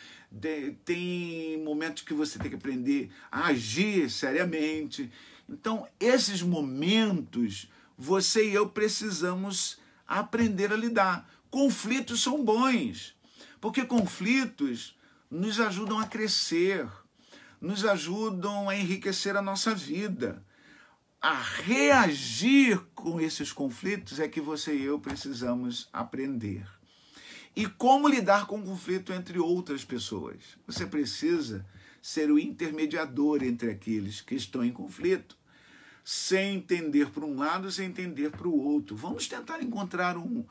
Tem momentos que você tem que aprender a agir seriamente. Então, esses momentos, você e eu precisamos aprender a lidar. Conflitos são bons, porque conflitos nos ajudam a crescer, nos ajudam a enriquecer a nossa vida. A reagir com esses conflitos é que você e eu precisamos aprender. E como lidar com o conflito entre outras pessoas? Você precisa ser o intermediador entre aqueles que estão em conflito, sem entender para um lado, sem entender para o outro. Vamos tentar encontrar um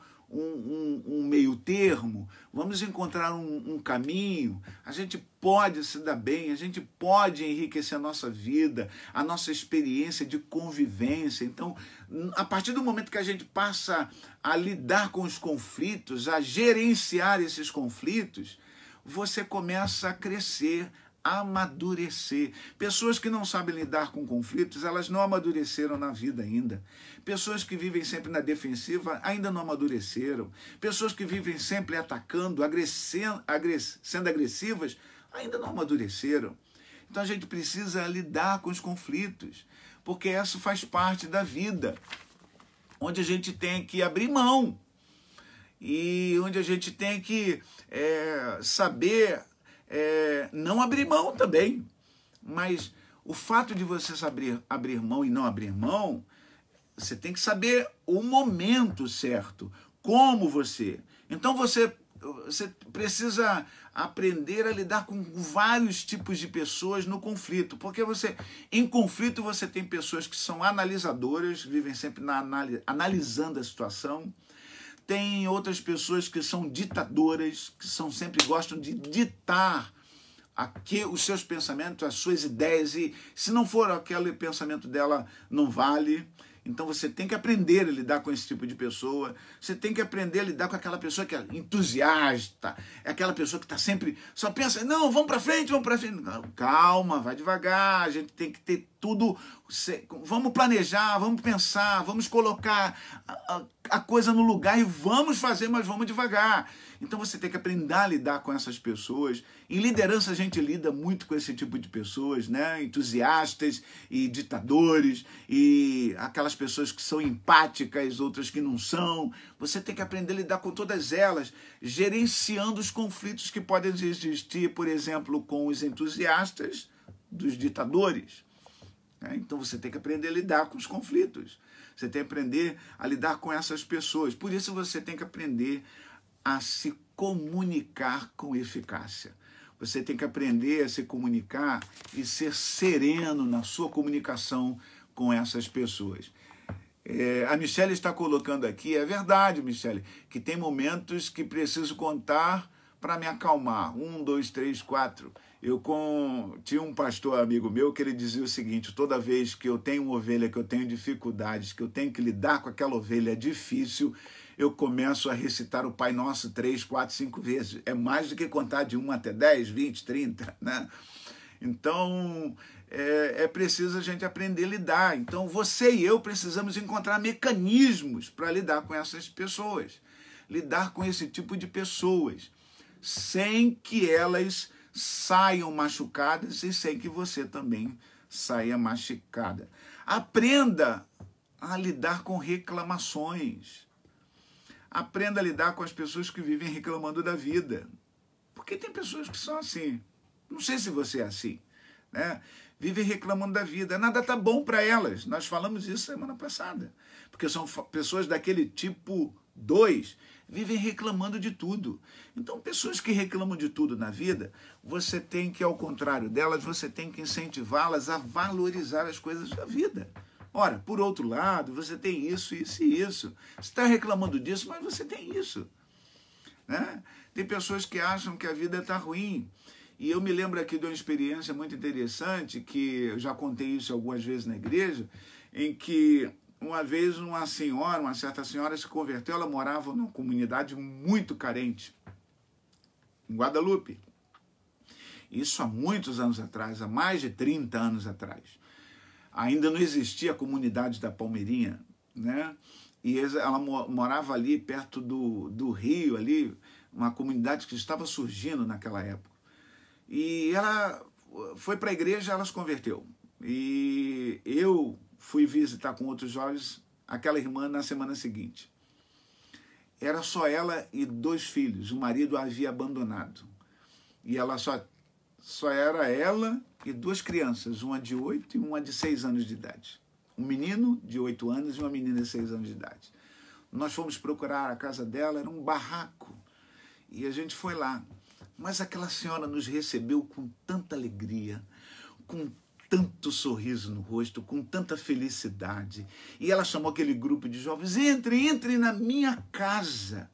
meio termo, vamos encontrar um caminho. A gente pode se dar bem, a gente pode enriquecer a nossa vida, a nossa experiência de convivência. Então, a partir do momento que a gente passa a lidar com os conflitos, a gerenciar esses conflitos, você começa a crescer, a amadurecer. Pessoas que não sabem lidar com conflitos, elas não amadureceram na vida ainda. Pessoas que vivem sempre na defensiva ainda não amadureceram. Pessoas que vivem sempre atacando, sendo agressivas, ainda não amadureceram. Então a gente precisa lidar com os conflitos, porque isso faz parte da vida, onde a gente tem que abrir mão e onde a gente tem que saber não abrir mão também. Mas o fato de você saber abrir mão e não abrir mão, você tem que saber o momento certo, como você. Então você precisa aprender a lidar com vários tipos de pessoas no conflito, porque em conflito você tem pessoas que são analisadoras, vivem sempre analisando a situação. Tem outras pessoas que são ditadoras, que sempre gostam de ditar os seus pensamentos, as suas ideias, e se não for aquele pensamento dela, não vale. Então você tem que aprender a lidar com esse tipo de pessoa. Você tem que aprender a lidar com aquela pessoa que é entusiasta, é aquela pessoa que está sempre, só pensa, não, vamos para frente, vamos para frente. Não, calma, vai devagar, a gente tem que ter tudo, vamos planejar, vamos pensar, vamos colocar a coisa no lugar e vamos fazer, mas vamos devagar. Então você tem que aprender a lidar com essas pessoas. Em liderança a gente lida muito com esse tipo de pessoas, né? Entusiastas e ditadores, e aquelas pessoas que são empáticas, outras que não são. Você tem que aprender a lidar com todas elas, gerenciando os conflitos que podem existir, por exemplo, com os entusiastas dos ditadores. Então você tem que aprender a lidar com os conflitos. Você tem que aprender a lidar com essas pessoas. Por isso você tem que aprender a se comunicar com eficácia. Você tem que aprender a se comunicar e ser sereno na sua comunicação com essas pessoas. A Michele está colocando aqui, é verdade, Michele, que tem momentos que preciso contar para me acalmar. 1, 2, 3, 4. Tinha um pastor amigo meu que ele dizia o seguinte: toda vez que eu tenho uma ovelha, que eu tenho dificuldades, que eu tenho que lidar com aquela ovelha difícil, eu começo a recitar o Pai Nosso 3, 4, 5 vezes. É mais do que contar de 1 até 10, 20, 30, né? Então, é preciso a gente aprender a lidar. Então, você e eu precisamos encontrar mecanismos para lidar com essas pessoas, lidar com esse tipo de pessoas, sem que elas saiam machucadas e sem que você também saia machucada. Aprenda a lidar com reclamações. Aprenda a lidar com as pessoas que vivem reclamando da vida. Porque tem pessoas que são assim. Não sei se você é assim, né? Vivem reclamando da vida. Nada está bom para elas. Nós falamos isso semana passada. Porque são pessoas daquele tipo 2, vivem reclamando de tudo. Então, pessoas que reclamam de tudo na vida, você tem que, ao contrário delas, você tem que incentivá-las a valorizar as coisas da vida. Ora, por outro lado, você tem isso, isso e isso. Você está reclamando disso, mas você tem isso, né? Tem pessoas que acham que a vida está ruim. E eu me lembro aqui de uma experiência muito interessante, que eu já contei isso algumas vezes na igreja, em que uma vez uma certa senhora se converteu, ela morava numa comunidade muito carente, em Guadalupe. Isso há muitos anos atrás, há mais de 30 anos atrás. Ainda não existia a comunidade da Palmeirinha, né? E ela morava ali perto do rio, ali, uma comunidade que estava surgindo naquela época. E ela foi para a igreja, ela se converteu. E eu fui visitar com outros jovens aquela irmã na semana seguinte. Era só ela e 2 filhos, o marido a havia abandonado. E ela só era ela e 2 crianças, uma de 8 e uma de 6 anos de idade. Um menino de 8 anos e uma menina de 6 anos de idade. Nós fomos procurar a casa dela, era um barraco. E a gente foi lá. Mas aquela senhora nos recebeu com tanta alegria, com tanto sorriso no rosto, com tanta felicidade. E ela chamou aquele grupo de jovens: entre na minha casa.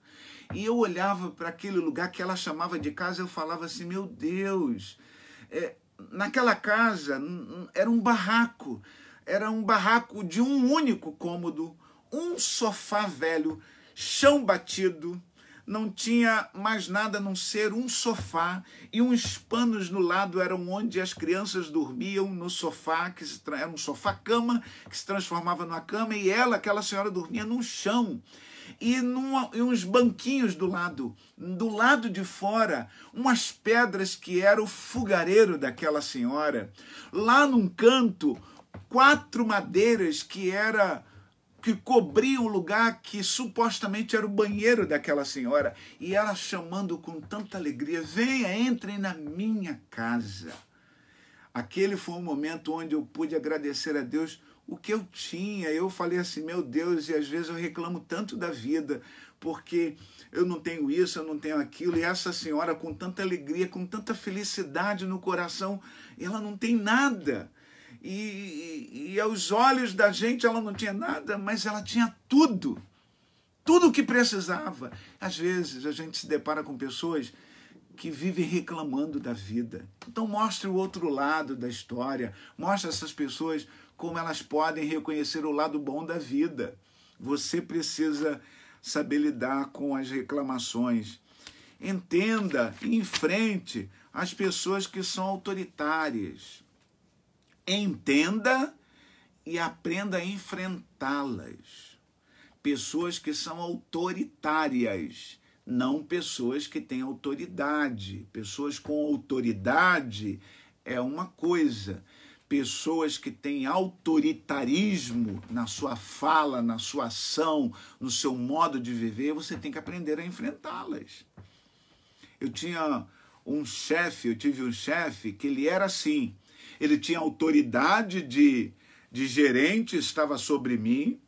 E eu olhava para aquele lugar que ela chamava de casa, eu falava assim: meu Deus, naquela casa era um barraco de um único cômodo, um sofá velho, chão batido, não tinha mais nada a não ser um sofá e uns panos no lado eram onde as crianças dormiam, no sofá, era um sofá-cama que se transformava numa cama, e aquela senhora, dormia no chão. E uns banquinhos do lado de fora, umas pedras que era o fogareiro daquela senhora. Lá num canto, 4 madeiras que cobriam o lugar que supostamente era o banheiro daquela senhora. E ela chamando com tanta alegria: venha, entrem na minha casa. Aquele foi um momento onde eu pude agradecer a Deus o que eu tinha. Eu falei assim: meu Deus, e às vezes eu reclamo tanto da vida, porque eu não tenho isso, eu não tenho aquilo. E essa senhora, com tanta alegria, com tanta felicidade no coração, ela não tem nada. E aos olhos da gente ela não tinha nada, mas ela tinha tudo o que precisava. Às vezes a gente se depara com pessoas que vivem reclamando da vida. Então mostre o outro lado da história, mostre essas pessoas como elas podem reconhecer o lado bom da vida. Você precisa saber lidar com as reclamações. Entenda e enfrente as pessoas que são autoritárias. Entenda e aprenda a enfrentá-las. Pessoas que são autoritárias, não pessoas que têm autoridade. Pessoas com autoridade é uma coisa. Pessoas que têm autoritarismo na sua fala, na sua ação, no seu modo de viver, você tem que aprender a enfrentá-las. Eu tive um chefe que ele era assim. Ele tinha autoridade de gerente, estava sobre mim,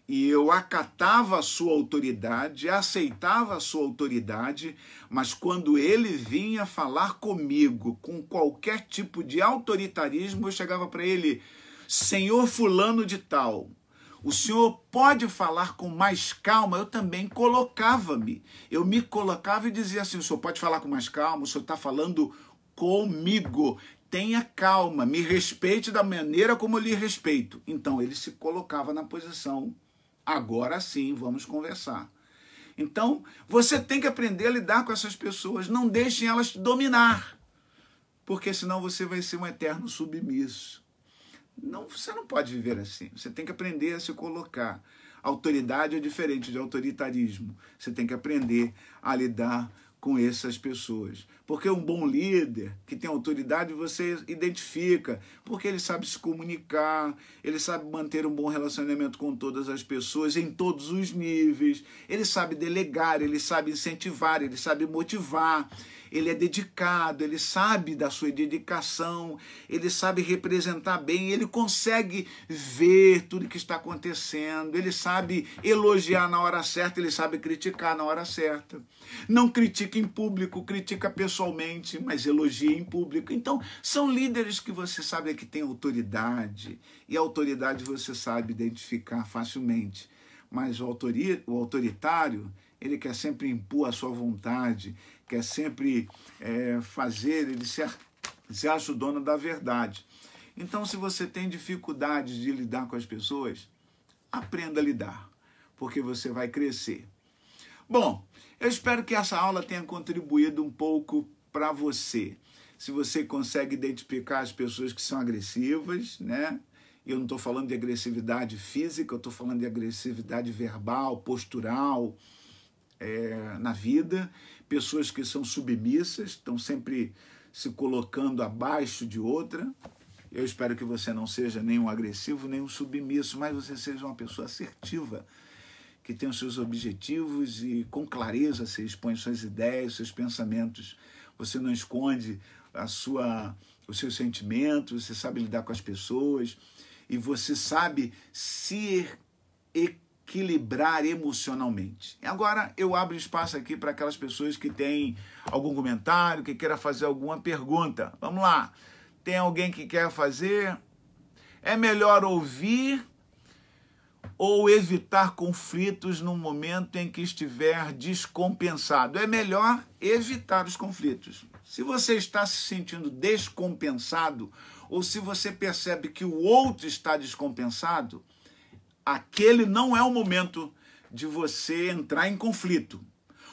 e eu acatava a sua autoridade, aceitava a sua autoridade, mas quando ele vinha falar comigo com qualquer tipo de autoritarismo, eu chegava para ele: senhor fulano de tal, o senhor pode falar com mais calma? Eu também eu me colocava e dizia assim: o senhor pode falar com mais calma, o senhor está falando comigo. Tenha calma, me respeite da maneira como eu lhe respeito. Então ele se colocava na posição: agora sim, vamos conversar. Então você tem que aprender a lidar com essas pessoas. Não deixem elas te dominar. porque senão você vai ser um eterno submisso. Não, você não pode viver assim. Você tem que aprender a se colocar. Autoridade é diferente de autoritarismo. Você tem que aprender a lidar com essas pessoas. Porque um bom líder que tem autoridade, você identifica, porque ele sabe se comunicar, ele sabe manter um bom relacionamento com todas as pessoas, em todos os níveis, ele sabe delegar, ele sabe incentivar, ele sabe motivar, ele é dedicado, ele sabe da sua dedicação, ele sabe representar bem, ele consegue ver tudo que está acontecendo, ele sabe elogiar na hora certa, ele sabe criticar na hora certa. Não critica em público, critica pessoalmente, mas elogia em público. Então, são líderes que você sabe que tem autoridade, e a autoridade você sabe identificar facilmente. Mas o autoritário, ele quer sempre impor a sua vontade, quer sempre fazer, ele se acha o dono da verdade. Então, se você tem dificuldades de lidar com as pessoas, aprenda a lidar, porque você vai crescer. Bom, eu espero que essa aula tenha contribuído um pouco para você. Se você consegue identificar as pessoas que são agressivas, né? Eu não estou falando de agressividade física, eu estou falando de agressividade verbal, postural, na vida. Pessoas que são submissas, estão sempre se colocando abaixo de outra. Eu espero que você não seja nem um agressivo, nem um submisso, mas você seja uma pessoa assertiva, que tem os seus objetivos e com clareza você expõe suas ideias, seus pensamentos. Você não esconde os seus sentimentos, você sabe lidar com as pessoas e você sabe se equilibrar emocionalmente. E agora eu abro espaço aqui para aquelas pessoas que têm algum comentário, que queira fazer alguma pergunta. Vamos lá. Tem alguém que quer fazer? É melhor ouvir ou evitar conflitos no momento em que estiver descompensado? É melhor evitar os conflitos. Se você está se sentindo descompensado, ou se você percebe que o outro está descompensado, aquele não é o momento de você entrar em conflito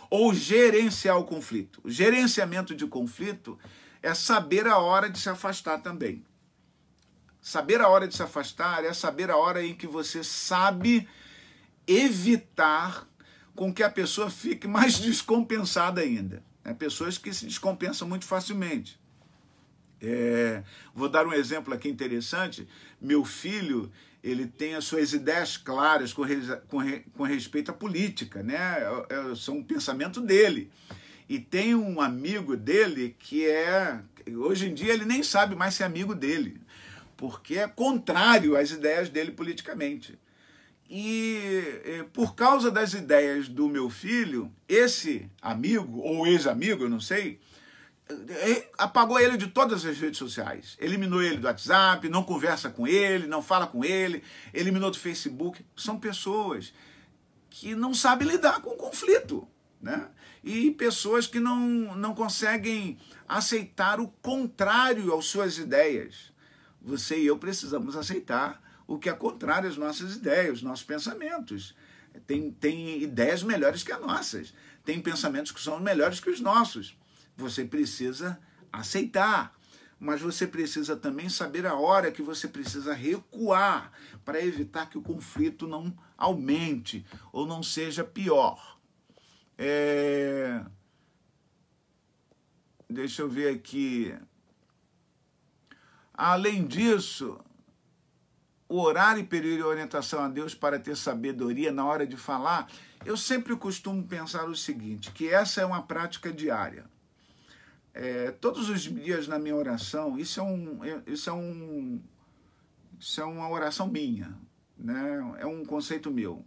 ou gerenciar o conflito. O gerenciamento de conflito é saber a hora de se afastar também. Saber a hora de se afastar é saber a hora em que você sabe evitar com que a pessoa fique mais descompensada ainda. Pessoas que se descompensam muito facilmente. Vou dar um exemplo aqui interessante. Meu filho, ele tem as suas ideias claras com respeito à política, né? São um pensamento dele. E tem um amigo dele que hoje em dia ele nem sabe mais ser amigo dele, porque é contrário às ideias dele politicamente. E por causa das ideias do meu filho, esse amigo, ou ex-amigo, eu não sei, apagou ele de todas as redes sociais. Eliminou ele do WhatsApp, não conversa com ele, não fala com ele, eliminou do Facebook. São pessoas que não sabem lidar com o conflito, né? E pessoas que não conseguem aceitar o contrário às suas ideias. Você e eu precisamos aceitar o que é contrário às nossas ideias, os nossos pensamentos. Tem ideias melhores que as nossas. Tem pensamentos que são melhores que os nossos. Você precisa aceitar. Mas você precisa também saber a hora que você precisa recuar para evitar que o conflito não aumente ou não seja pior. Deixa eu ver aqui. Além disso, orar e pedir orientação a Deus para ter sabedoria na hora de falar, eu sempre costumo pensar o seguinte, que essa é uma prática diária. Todos os dias na minha oração, isso é uma oração minha, né? É um conceito meu.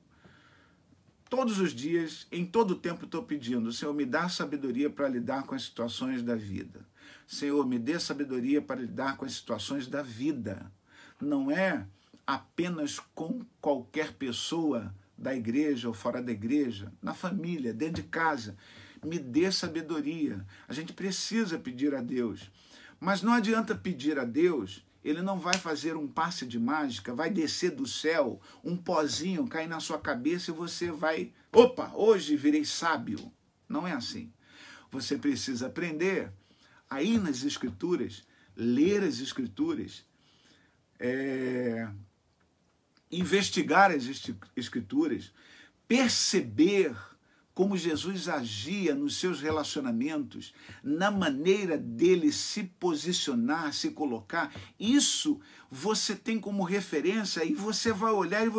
Todos os dias, em todo o tempo, estou pedindo, Senhor, me dá sabedoria para lidar com as situações da vida. Senhor, me dê sabedoria para lidar com as situações da vida. Não é apenas com qualquer pessoa da igreja ou fora da igreja, na família, dentro de casa. Me dê sabedoria. A gente precisa pedir a Deus. Mas não adianta pedir a Deus, ele não vai fazer um passe de mágica, vai descer do céu, um pozinho cair na sua cabeça e você vai, opa, hoje virei sábio. Não é assim. Você precisa aprender a ir nas Escrituras, ler as Escrituras, investigar as Escrituras, perceber como Jesus agia nos seus relacionamentos, na maneira dele se posicionar, se colocar. Isso você tem como referência e você vai olhar e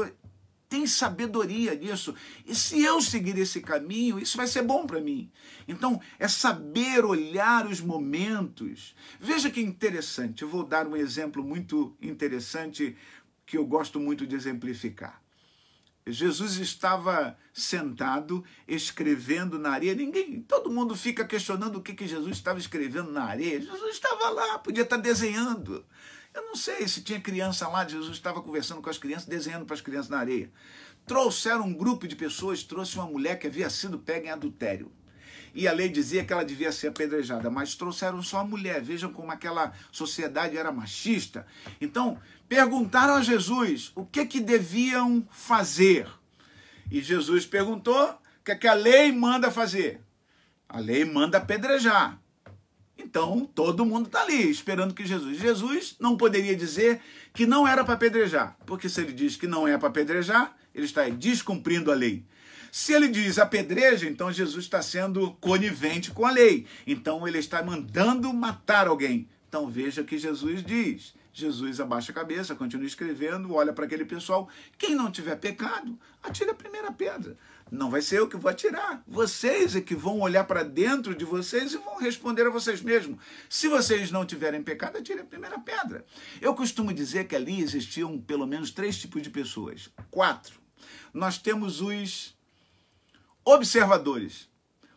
tem sabedoria nisso. E se eu seguir esse caminho, isso vai ser bom para mim. Então, é saber olhar os momentos. Veja que interessante, eu vou dar um exemplo muito interessante que eu gosto muito de exemplificar. Jesus estava sentado, escrevendo na areia. Todo mundo fica questionando o que Jesus estava escrevendo na areia. Jesus estava lá, podia estar desenhando. Eu não sei se tinha criança lá, Jesus estava conversando com as crianças, desenhando para as crianças na areia. Trouxeram um grupo de pessoas, trouxe uma mulher que havia sido pega em adultério. E a lei dizia que ela devia ser apedrejada, mas trouxeram só a mulher. Vejam como aquela sociedade era machista. Então, perguntaram a Jesus o que deviam fazer. E Jesus perguntou o que a lei manda fazer. A lei manda apedrejar. Então, todo mundo está ali, esperando que Jesus não poderia dizer que não era para apedrejar. Porque se ele diz que não é para apedrejar, ele está descumprindo a lei. Se ele diz apedreja, então Jesus está sendo conivente com a lei. Então ele está mandando matar alguém. Então veja o que Jesus diz. Jesus abaixa a cabeça, continua escrevendo, olha para aquele pessoal. Quem não tiver pecado, atire a primeira pedra. Não vai ser eu que vou atirar. Vocês é que vão olhar para dentro de vocês e vão responder a vocês mesmos. Se vocês não tiverem pecado, atire a primeira pedra. Eu costumo dizer que ali existiam pelo menos 3 tipos de pessoas. 4. Nós temos os observadores,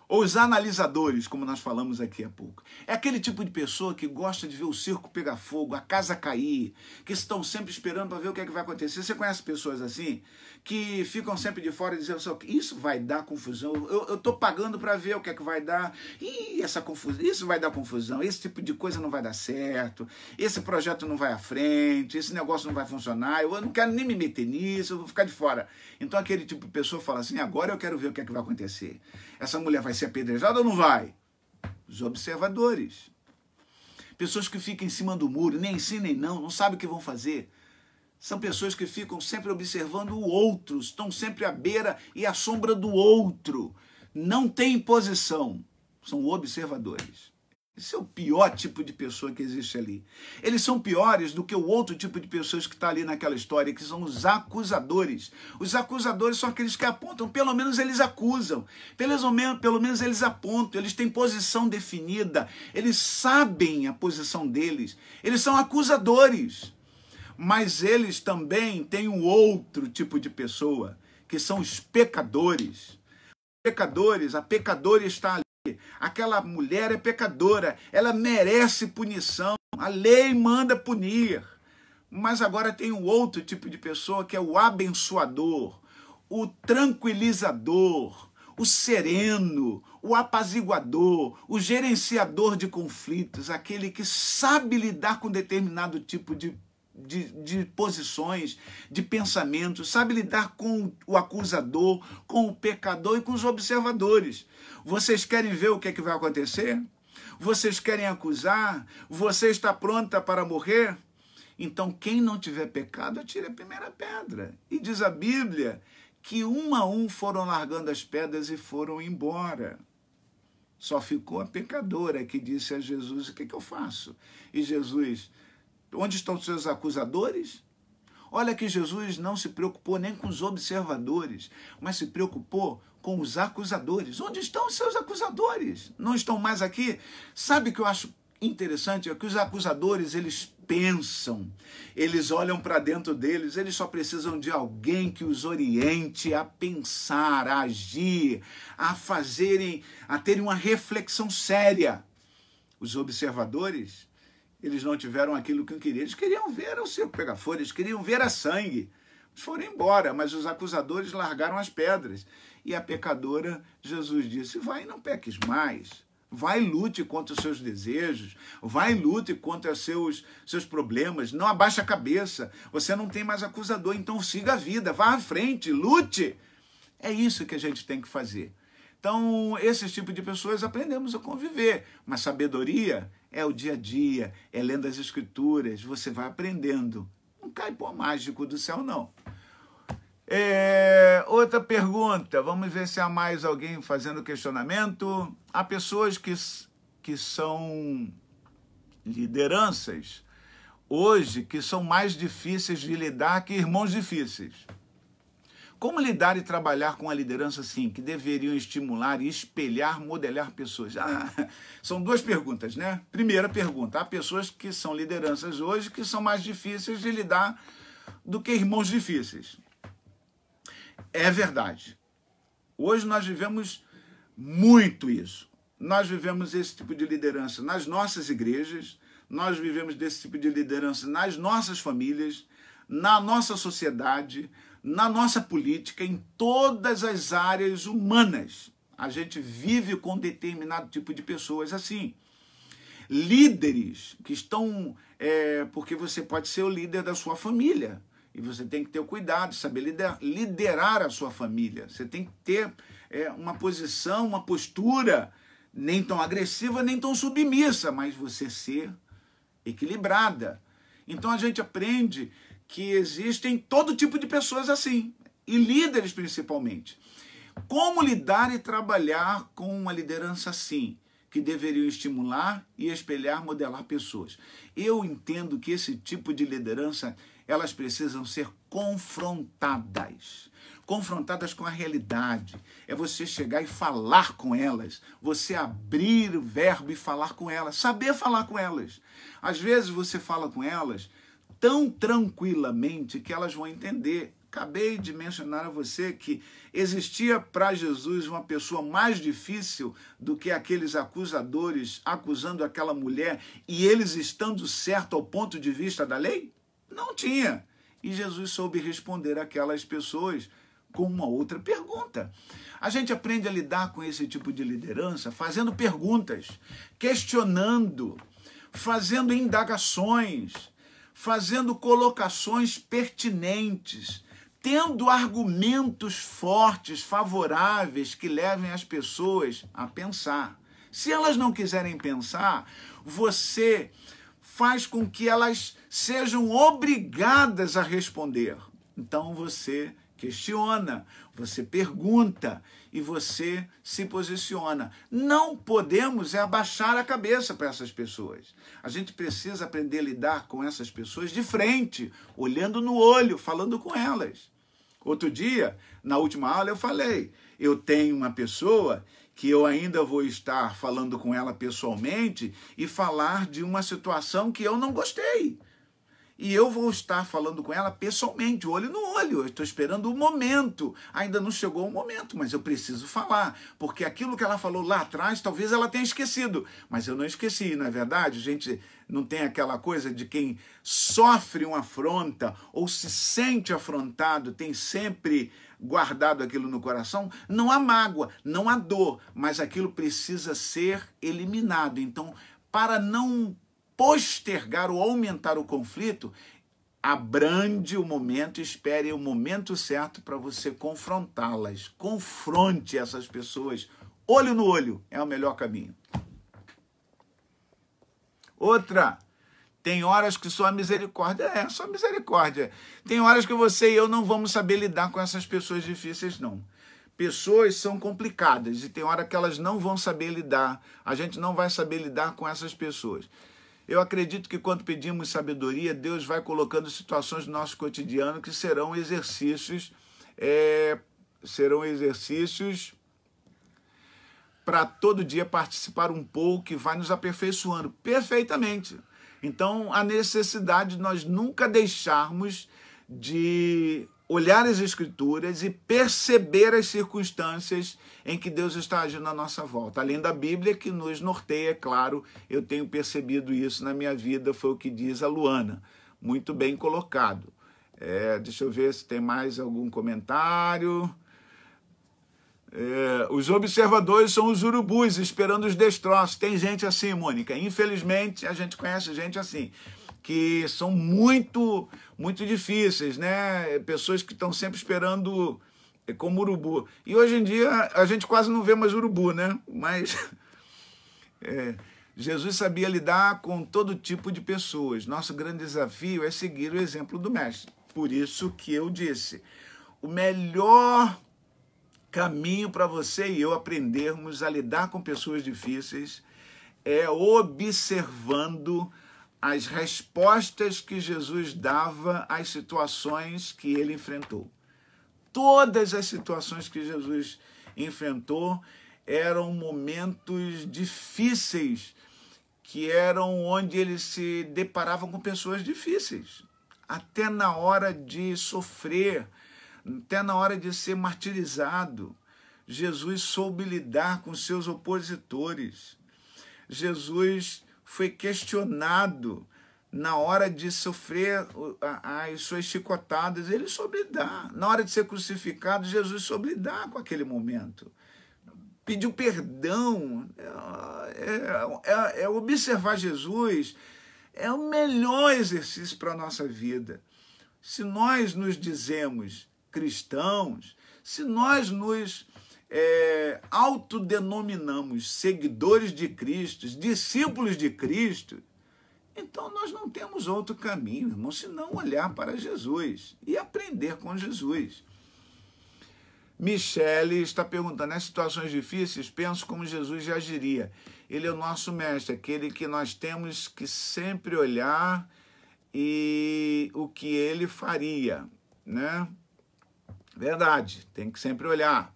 ou os analisadores, como nós falamos aqui há pouco. É aquele tipo de pessoa que gosta de ver o circo pegar fogo, a casa cair, que estão sempre esperando para ver o que é que vai acontecer. Você conhece pessoas assim, que ficam sempre de fora e dizem, isso vai dar confusão, eu estou pagando para ver o que é que vai dar, e essa confusão, isso vai dar confusão, esse tipo de coisa não vai dar certo, esse projeto não vai à frente, esse negócio não vai funcionar, eu não quero nem me meter nisso, eu vou ficar de fora. Então aquele tipo de pessoa fala assim, agora eu quero ver o que é que vai acontecer. Essa mulher vai ser apedrejada ou não vai? Os observadores. Pessoas que ficam em cima do muro, nem sim nem não sabem o que vão fazer. São pessoas que ficam sempre observando o outro, estão sempre à beira e à sombra do outro. Não tem posição. São observadores. Esse é o pior tipo de pessoa que existe ali. Eles são piores do que o outro tipo de pessoas que está ali naquela história, que são os acusadores. Os acusadores são aqueles que apontam, pelo menos eles acusam, pelo menos eles apontam, eles têm posição definida, eles sabem a posição deles, eles são acusadores. Mas eles também têm um outro tipo de pessoa, que são os pecadores. Pecadores, a pecadora está ali. Aquela mulher é pecadora, ela merece punição, a lei manda punir. Mas agora tem um outro tipo de pessoa que é o abençoador, o tranquilizador, o sereno, o apaziguador, o gerenciador de conflitos, aquele que sabe lidar com determinado tipo de posições, de pensamentos, sabe lidar com o acusador, com o pecador e com os observadores. Vocês querem ver o que é que vai acontecer? Vocês querem acusar? Você está pronta para morrer? Então, quem não tiver pecado, atire a primeira pedra. E diz a Bíblia que um a um foram largando as pedras e foram embora. Só ficou a pecadora que disse a Jesus, o que eu faço? E Jesus, onde estão os seus acusadores? Olha que Jesus não se preocupou nem com os observadores, mas se preocupou com os acusadores. Onde estão os seus acusadores? Não estão mais aqui? Sabe o que eu acho interessante? É que os acusadores, eles pensam, eles olham para dentro deles, eles só precisam de alguém que os oriente a pensar, a agir, a terem uma reflexão séria. Os observadores, eles não tiveram aquilo que queriam. Eles queriam ver o circo pegar fogo, eles queriam ver a sangue. Eles foram embora, mas os acusadores largaram as pedras. E a pecadora, Jesus disse, vai e não peques mais. Vai e lute contra os seus desejos. Vai e lute contra os seus problemas. Não abaixe a cabeça. Você não tem mais acusador, então siga a vida. Vá à frente, lute. É isso que a gente tem que fazer. Então, esse tipo de pessoas aprendemos a conviver, mas sabedoria é o dia a dia, é lendo as escrituras, você vai aprendendo. Não cai pó mágico do céu, não. Outra pergunta, vamos ver se há mais alguém fazendo questionamento. Há pessoas que são lideranças hoje que são mais difíceis de lidar que irmãos difíceis. Como lidar e trabalhar com a liderança assim, que deveriam estimular e espelhar, modelar pessoas? São duas perguntas, né? Primeira pergunta, há pessoas que são lideranças hoje que são mais difíceis de lidar do que irmãos difíceis. É verdade. Hoje nós vivemos muito isso. Nós vivemos esse tipo de liderança nas nossas igrejas, nós vivemos desse tipo de liderança nas nossas famílias, na nossa sociedade, na nossa política, em todas as áreas humanas. A gente vive com determinado tipo de pessoas assim. Líderes que estão... porque você pode ser o líder da sua família. E você tem que ter o cuidado de saber liderar a sua família. Você tem que ter uma posição, uma postura nem tão agressiva, nem tão submissa, mas você ser equilibrada. Então a gente aprende que existem todo tipo de pessoas assim, e líderes principalmente. Como lidar e trabalhar com uma liderança assim, que deveriam estimular e espelhar, modelar pessoas? Eu entendo que esse tipo de liderança, elas precisam ser confrontadas. Confrontadas com a realidade. É você chegar e falar com elas. Você abrir o verbo e falar com elas. Saber falar com elas. Às vezes você fala com elas tão tranquilamente que elas vão entender. Acabei de mencionar a você que existia para Jesus uma pessoa mais difícil do que aqueles acusadores acusando aquela mulher e eles estando certo ao ponto de vista da lei? Não tinha. E Jesus soube responder aquelas pessoas com uma outra pergunta. A gente aprende a lidar com esse tipo de liderança fazendo perguntas, questionando, fazendo indagações, fazendo colocações pertinentes, tendo argumentos fortes, favoráveis, que levem as pessoas a pensar. Se elas não quiserem pensar, você faz com que elas sejam obrigadas a responder. Então você questiona, você pergunta e você se posiciona. Não podemos abaixar a cabeça para essas pessoas. A gente precisa aprender a lidar com essas pessoas de frente, olhando no olho, falando com elas. Outro dia, na última aula, eu falei, eu tenho uma pessoa que eu ainda vou estar falando com ela pessoalmente e falar de uma situação que eu não gostei. E eu vou estar falando com ela pessoalmente, olho no olho. Eu estou esperando o momento. Ainda não chegou o momento, mas eu preciso falar. Porque aquilo que ela falou lá atrás, talvez ela tenha esquecido. Mas eu não esqueci, não é verdade? A gente não tem aquela coisa de quem sofre uma afronta ou se sente afrontado, tem sempre guardado aquilo no coração. Não há mágoa, não há dor, mas aquilo precisa ser eliminado. Então, para não postergar ou aumentar o conflito, abrande o momento, espere o momento certo para você confrontá-las. Confronte essas pessoas, olho no olho, é o melhor caminho. Outra, tem horas que só a misericórdia, só misericórdia. Tem horas que você e eu não vamos saber lidar com essas pessoas difíceis, não. Pessoas são complicadas e tem hora que elas não vão saber lidar. A gente não vai saber lidar com essas pessoas. Eu acredito que quando pedimos sabedoria, Deus vai colocando situações no nosso cotidiano que serão exercícios para todo dia participar um pouco, que vai nos aperfeiçoando perfeitamente. Então, a necessidade de nós nunca deixarmos de olhar as Escrituras e perceber as circunstâncias em que Deus está agindo à nossa volta. Além da Bíblia, que nos norteia, é claro, eu tenho percebido isso na minha vida, foi o que diz a Luana. Muito bem colocado. Deixa eu ver se tem mais algum comentário. Os observadores são os urubus, esperando os destroços. Tem gente assim, Mônica. Infelizmente, a gente conhece gente assim, que são muito difíceis, né? Pessoas que estão sempre esperando É como urubu. E hoje em dia a gente quase não vê mais urubu, né? Mas Jesus sabia lidar com todo tipo de pessoas. Nosso grande desafio é seguir o exemplo do Mestre. Por isso que eu disse, o melhor caminho para você e eu aprendermos a lidar com pessoas difíceis é observando as respostas que Jesus dava às situações que ele enfrentou. Todas as situações que Jesus enfrentou eram momentos difíceis, que eram onde ele se deparava com pessoas difíceis. Até na hora de sofrer, até na hora de ser martirizado, Jesus soube lidar com seus opositores. Jesus foi questionado na hora de sofrer as suas chicotadas, ele soube lidar. Na hora de ser crucificado, Jesus soube lidar com aquele momento. Pediu perdão. Observar Jesus é o melhor exercício para a nossa vida. Se nós nos dizemos cristãos, se nós nos autodenominamos seguidores de Cristo, discípulos de Cristo, então nós não temos outro caminho, irmão, senão olhar para Jesus e aprender com Jesus. Michele está perguntando, nas situações difíceis, penso como Jesus agiria. Ele é o nosso mestre, aquele que nós temos que sempre olhar e o que ele faria, né? Verdade, tem que sempre olhar.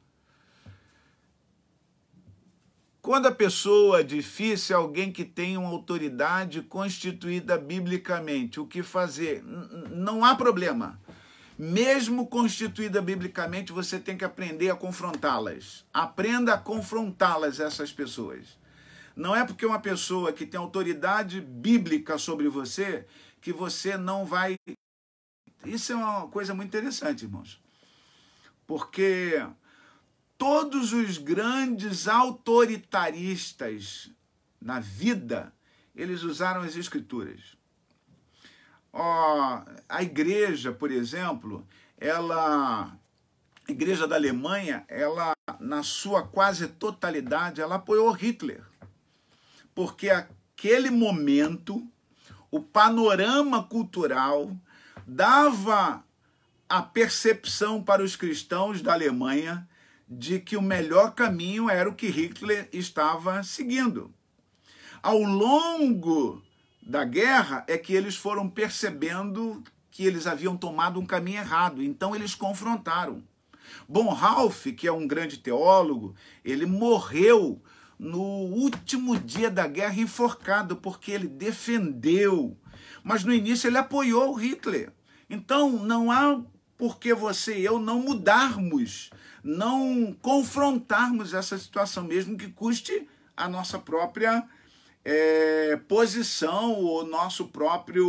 Quando a pessoa é difícil é alguém que tem uma autoridade constituída biblicamente, o que fazer? Não há problema. Mesmo constituída biblicamente, você tem que aprender a confrontá-las. Aprenda a confrontá-las, essas pessoas. Não é porque uma pessoa que tem autoridade bíblica sobre você, que você não vai... Isso é uma coisa muito interessante, irmãos. Porque todos os grandes autoritaristas na vida, eles usaram as Escrituras. A igreja, por exemplo, a igreja da Alemanha, ela, na sua quase totalidade, ela apoiou Hitler. Porque aquele momento, o panorama cultural dava a percepção para os cristãos da Alemanha de que o melhor caminho era o que Hitler estava seguindo. Ao longo da guerra é que eles foram percebendo que eles haviam tomado um caminho errado, então eles confrontaram. Bonhoeffer, que é um grande teólogo, ele morreu no último dia da guerra enforcado, porque ele defendeu, mas no início ele apoiou Hitler. Então não há por que você e eu não mudarmos, não confrontarmos essa situação, mesmo que custe a nossa própria posição, ou nossa própria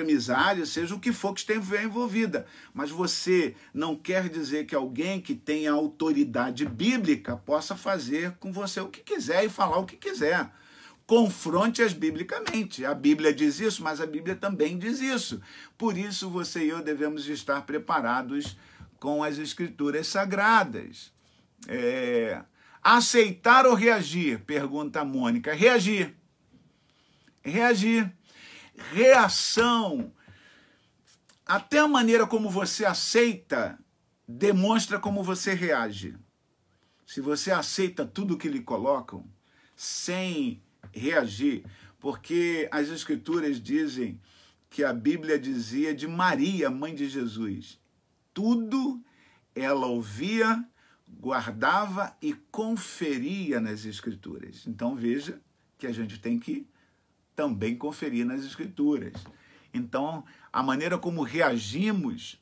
amizade, seja o que for que esteja envolvida. Mas você não quer dizer que alguém que tenha autoridade bíblica possa fazer com você o que quiser e falar o que quiser. Confronte-as biblicamente. A Bíblia diz isso, mas a Bíblia também diz isso. Por isso você e eu devemos estar preparados com as Escrituras Sagradas. Aceitar ou reagir? Pergunta a Mônica. Reagir. Reagir. Reação. Até a maneira como você aceita demonstra como você reage. Se você aceita tudo que lhe colocam sem reagir, porque as Escrituras dizem que a Bíblia dizia de Maria, mãe de Jesus, tudo ela ouvia, guardava e conferia nas Escrituras. Então veja que a gente tem que também conferir nas Escrituras. Então a maneira como reagimos,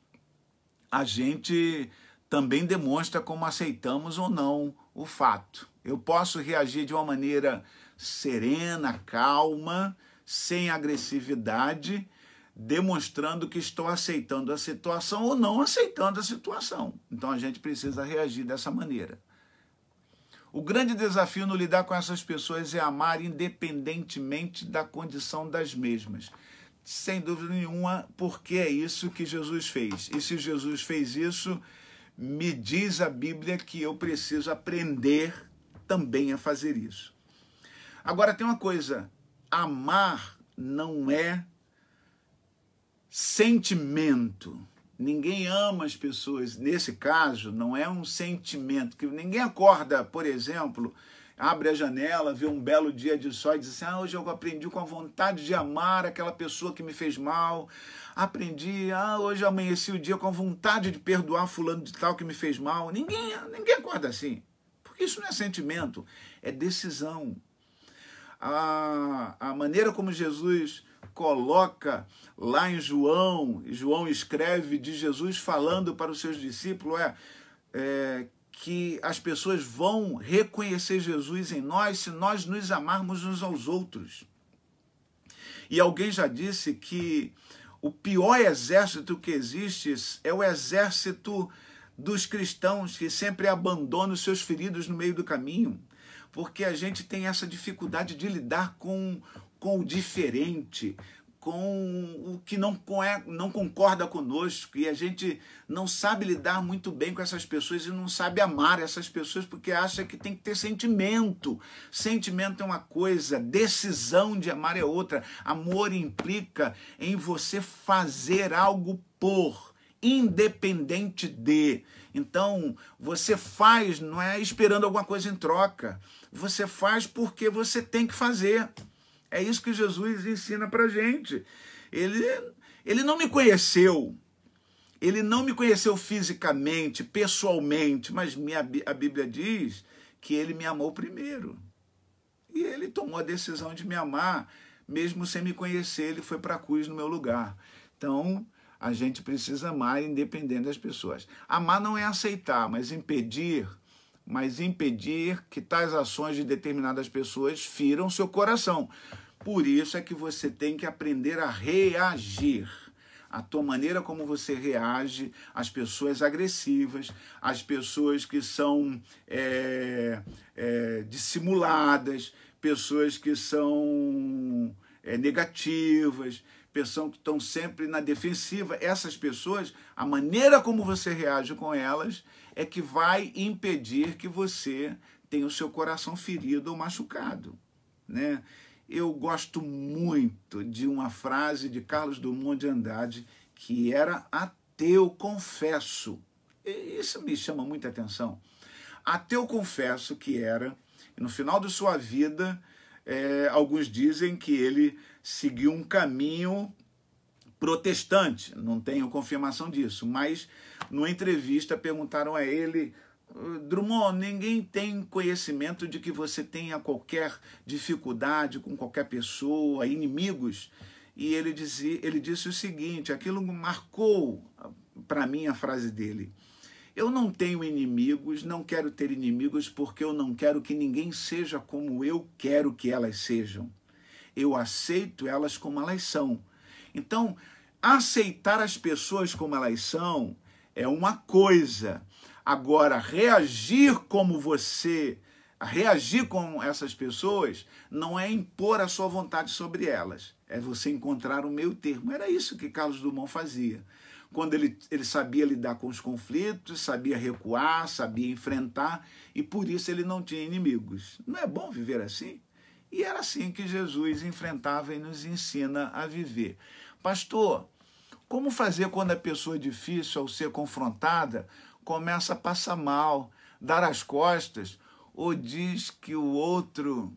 a gente também demonstra como aceitamos ou não o fato. Eu posso reagir de uma maneira serena, calma, sem agressividade, demonstrando que estou aceitando a situação ou não aceitando a situação. Então a gente precisa reagir dessa maneira. O grande desafio no lidar com essas pessoas é amar independentemente da condição das mesmas. sem dúvida nenhuma, porque é isso que Jesus fez. E se Jesus fez isso, me diz a Bíblia que eu preciso aprender também a fazer isso. Agora tem uma coisa, amar não é sentimento. Ninguém ama as pessoas. Nesse caso, não é um sentimento. Que ninguém acorda, por exemplo, abre a janela, vê um belo dia de sol e diz assim, hoje eu aprendi com a vontade de amar aquela pessoa que me fez mal. Aprendi, hoje eu amanheci o dia com a vontade de perdoar fulano de tal que me fez mal. Ninguém acorda assim. Porque isso não é sentimento, é decisão. A maneira como Jesus coloca lá em João escreve de Jesus falando para os seus discípulos, que as pessoas vão reconhecer Jesus em nós se nós nos amarmos uns aos outros. E alguém já disse que o pior exército que existe é o exército dos cristãos que sempre abandonam os seus feridos no meio do caminho, porque a gente tem essa dificuldade de lidar com o diferente, com o que não concorda conosco, e a gente não sabe lidar muito bem com essas pessoas e não sabe amar essas pessoas porque acha que tem que ter sentimento. Sentimento é uma coisa, decisão de amar é outra. Amor implica em você fazer algo por, independente de. Então, você faz, não é esperando alguma coisa em troca. Você faz porque você tem que fazer. É isso que Jesus ensina pra gente. Ele não me conheceu. Ele não me conheceu fisicamente, pessoalmente, mas a Bíblia diz que ele me amou primeiro. E ele tomou a decisão de me amar, mesmo sem me conhecer, ele foi para a cruz no meu lugar. Então, a gente precisa amar independente das pessoas. Amar não é aceitar, mas impedir que tais ações de determinadas pessoas firam seu coração. Por isso é que você tem que aprender a reagir. A tua maneira como você reage às pessoas agressivas, às pessoas que são dissimuladas, pessoas que são negativas, pessoas que estão sempre na defensiva. Essas pessoas, a maneira como você reage com elas é que vai impedir que você tenha o seu coração ferido ou machucado, né? Eu gosto muito de uma frase de Carlos Drummond de Andrade, que era ateu confesso. E isso me chama muita atenção. Ateu confesso que era, no final de sua vida, alguns dizem que ele seguiu um caminho protestante, não tenho confirmação disso, mas numa entrevista perguntaram a ele, Drummond, ninguém tem conhecimento de que você tenha qualquer dificuldade com qualquer pessoa, inimigos, e ele disse o seguinte, aquilo marcou para mim a frase dele, eu não tenho inimigos, não quero ter inimigos porque eu não quero que ninguém seja como eu quero que elas sejam. Eu aceito elas como elas são. Então, aceitar as pessoas como elas são é uma coisa. Agora, reagir com essas pessoas não é impor a sua vontade sobre elas. É você encontrar um meio termo. Era isso que Carlos Drummond fazia. Quando ele sabia lidar com os conflitos, sabia recuar, sabia enfrentar, e por isso ele não tinha inimigos. Não é bom viver assim? E era assim que Jesus enfrentava e nos ensina a viver. Pastor, como fazer quando a pessoa difícil, ao ser confrontada, começa a passar mal, dar as costas, ou diz que o outro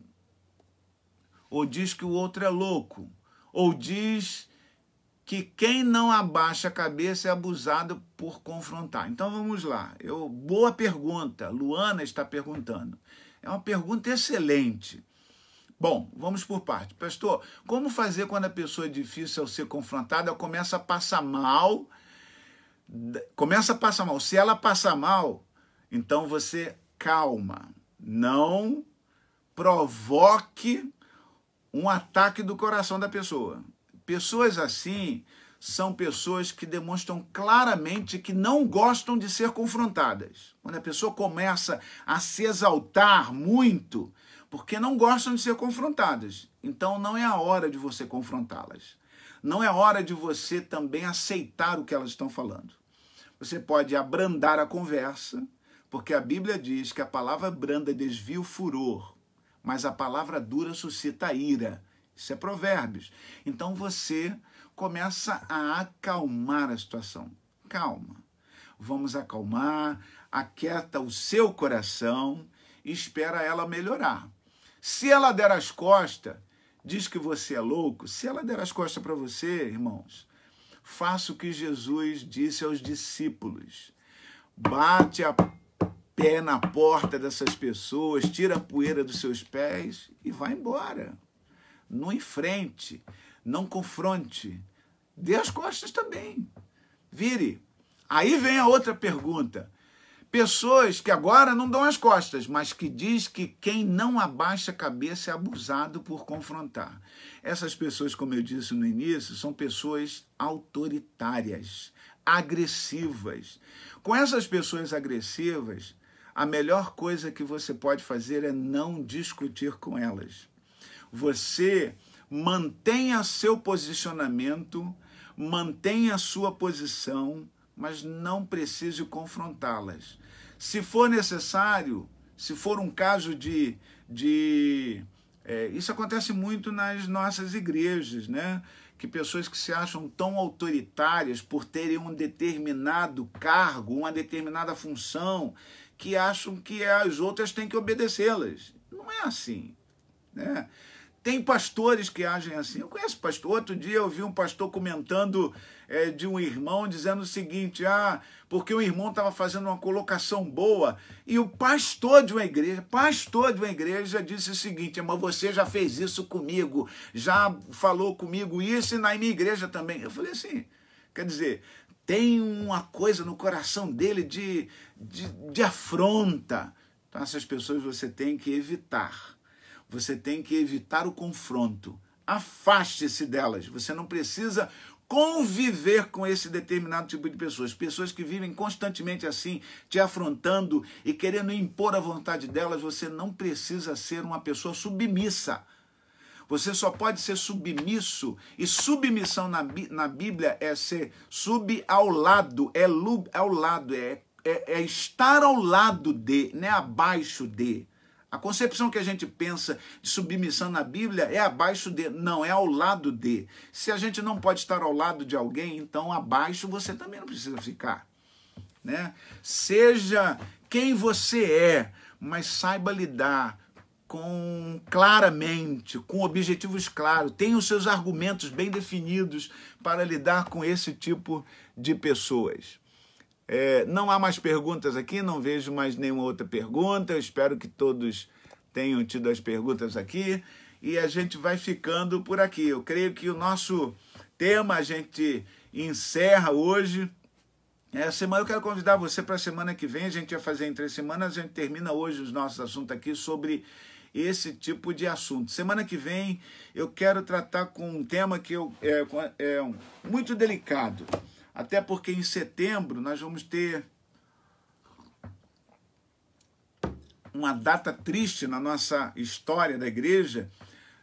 é louco, ou diz que quem não abaixa a cabeça é abusado por confrontar. Então vamos lá. Boa pergunta. Luana está perguntando. É uma pergunta excelente. Bom, vamos por parte. Pastor, como fazer quando a pessoa é difícil ao ser confrontada começa a passar mal? Se ela passar mal, então você calma. Não provoque um ataque do coração da pessoa. Pessoas assim são pessoas que demonstram claramente que não gostam de ser confrontadas. Quando a pessoa começa a se exaltar muito, porque não gostam de ser confrontadas. Então não é a hora de você confrontá-las. não é hora de você também aceitar o que elas estão falando. Você pode abrandar a conversa, porque a Bíblia diz que a palavra branda desvia o furor, mas a palavra dura suscita a ira. Isso é Provérbios. Então você começa a acalmar a situação. Calma. Vamos acalmar, aquieta o seu coração e espera ela melhorar. Se ela der as costas, diz que você é louco. Se ela der as costas para você, irmãos, faça o que Jesus disse aos discípulos. Bate a pé na porta dessas pessoas, tira a poeira dos seus pés e vai embora. Não enfrente, não confronte. Dê as costas também. Vire. Aí vem a outra pergunta. Pessoas que agora não dão as costas, mas que diz que quem não abaixa a cabeça é abusado por confrontar. Essas pessoas, como eu disse no início, são pessoas autoritárias, agressivas. Com essas pessoas agressivas, a melhor coisa que você pode fazer é não discutir com elas. Você mantenha seu posicionamento, mantenha a sua posição, mas não precise confrontá-las. Se for necessário, se for um caso isso acontece muito nas nossas igrejas, né? Que pessoas que se acham tão autoritárias por terem um determinado cargo, uma determinada função, que acham que as outras têm que obedecê-las. Não é assim, né? Tem pastores que agem assim. Eu conheço pastor. Outro dia eu vi um pastor comentando de um irmão dizendo o seguinte, porque o irmão estava fazendo uma colocação boa e o pastor de uma igreja disse o seguinte, mas você já fez isso comigo, já falou comigo isso e na minha igreja também. Eu falei assim, quer dizer, tem uma coisa no coração dele de afronta. Então essas pessoas você tem que evitar. Você tem que evitar o confronto. Afaste-se delas. Você não precisa conviver com esse determinado tipo de pessoas. Pessoas que vivem constantemente assim, te afrontando e querendo impor a vontade delas. Você não precisa ser uma pessoa submissa. Você só pode ser submisso. E submissão na Bíblia é ser ao lado. Ao lado. É estar ao lado de, não é abaixo de. A concepção que a gente pensa de submissão na Bíblia é abaixo de, não, é ao lado de. Se a gente não pode estar ao lado de alguém, então abaixo você também não precisa ficar, né? Seja quem você é, mas saiba lidar claramente, com objetivos claros, tenha os seus argumentos bem definidos para lidar com esse tipo de pessoas. Não há mais perguntas aqui, não vejo mais nenhuma outra pergunta. Eu espero que todos tenham tido as perguntas aqui e a gente vai ficando por aqui. Eu creio que o nosso tema a gente encerra hoje. Semana eu quero convidar você para a semana que vem, a gente vai fazer em 3 semanas, a gente termina hoje os nossos assuntos aqui sobre esse tipo de assunto. Semana que vem eu quero tratar com um tema que é muito delicado. Até porque em setembro nós vamos ter uma data triste na nossa história da igreja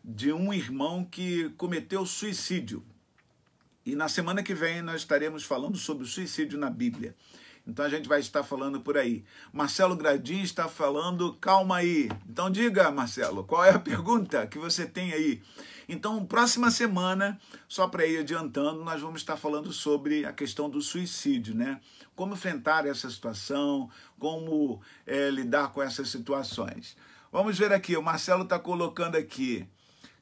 de um irmão que cometeu suicídio. E na semana que vem nós estaremos falando sobre o suicídio na Bíblia. Então a gente vai estar falando por aí. Marcelo Gradim está falando, calma aí. Então diga, Marcelo, qual é a pergunta que você tem aí? Então, próxima semana, só para ir adiantando, nós vamos estar falando sobre a questão do suicídio, né? Como enfrentar essa situação, como lidar com essas situações. Vamos ver aqui, o Marcelo está colocando aqui.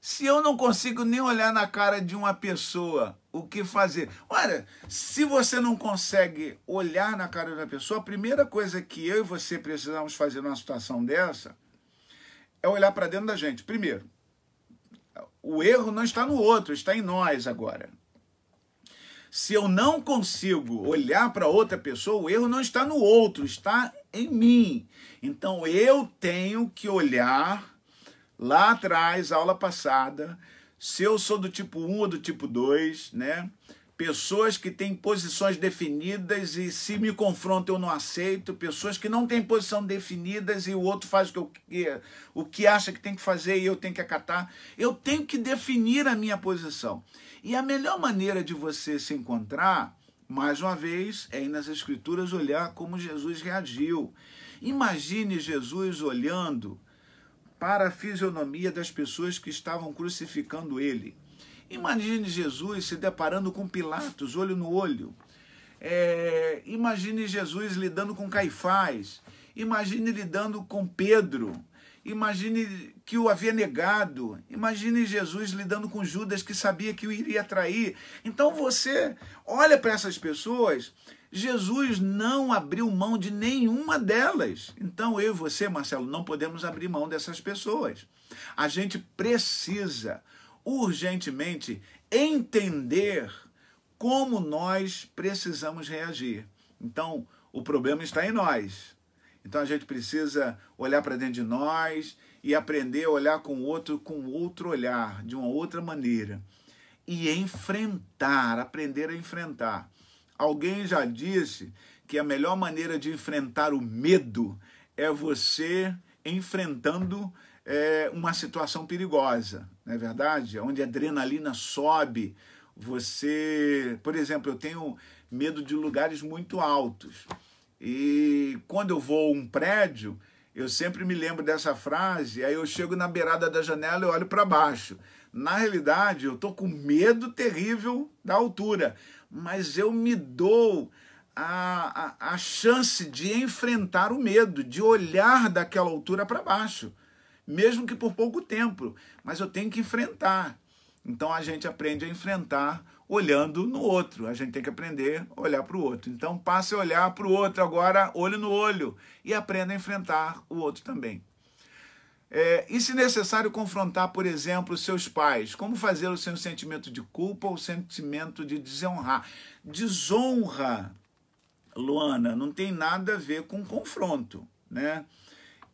Se eu não consigo nem olhar na cara de uma pessoa, o que fazer? Olha, se você não consegue olhar na cara da pessoa, a primeira coisa que eu e você precisamos fazer numa situação dessa é olhar para dentro da gente. Primeiro, o erro não está no outro, está em nós agora. Se eu não consigo olhar para outra pessoa, o erro não está no outro, está em mim. Então eu tenho que olhar lá atrás, aula passada, se eu sou do tipo 1 ou do tipo 2, né? Pessoas que têm posições definidas e se me confrontam eu não aceito. Pessoas que não têm posição definidas e o outro faz o que acha que tem que fazer e eu tenho que acatar. Eu tenho que definir a minha posição. E a melhor maneira de você se encontrar, mais uma vez, é ir nas Escrituras olhar como Jesus reagiu. Imagine Jesus olhando para a fisionomia das pessoas que estavam crucificando ele. Imagine Jesus se deparando com Pilatos, olho no olho. Imagine Jesus lidando com Caifás. Imagine lidando com Pedro. Imagine que o havia negado. Imagine Jesus lidando com Judas, que sabia que o iria trair. Então você olha para essas pessoas, Jesus não abriu mão de nenhuma delas. Então eu e você, Marcelo, não podemos abrir mão dessas pessoas. A gente precisa urgentemente entender como nós precisamos reagir. Então, o problema está em nós. Então, a gente precisa olhar para dentro de nós e aprender a olhar com outro olhar, de uma outra maneira. E enfrentar, aprender a enfrentar. Alguém já disse que a melhor maneira de enfrentar o medo é você enfrentando uma situação perigosa, não é verdade? Onde a adrenalina sobe. Você, por exemplo, eu tenho medo de lugares muito altos. E quando eu vou a um prédio, eu sempre me lembro dessa frase, aí eu chego na beirada da janela e olho para baixo. Na realidade, eu estou com medo terrível da altura, mas eu me dou a chance de enfrentar o medo, de olhar daquela altura para baixo, mesmo que por pouco tempo, mas eu tenho que enfrentar. Então a gente aprende a enfrentar olhando no outro, a gente tem que aprender a olhar para o outro. Então passe a olhar para o outro agora, olho no olho, e aprenda a enfrentar o outro também. E se necessário confrontar, por exemplo, os seus pais, como fazê-lo sem o sentimento de culpa ou o sentimento de desonrar? Desonra, Luana, não tem nada a ver com confronto, né?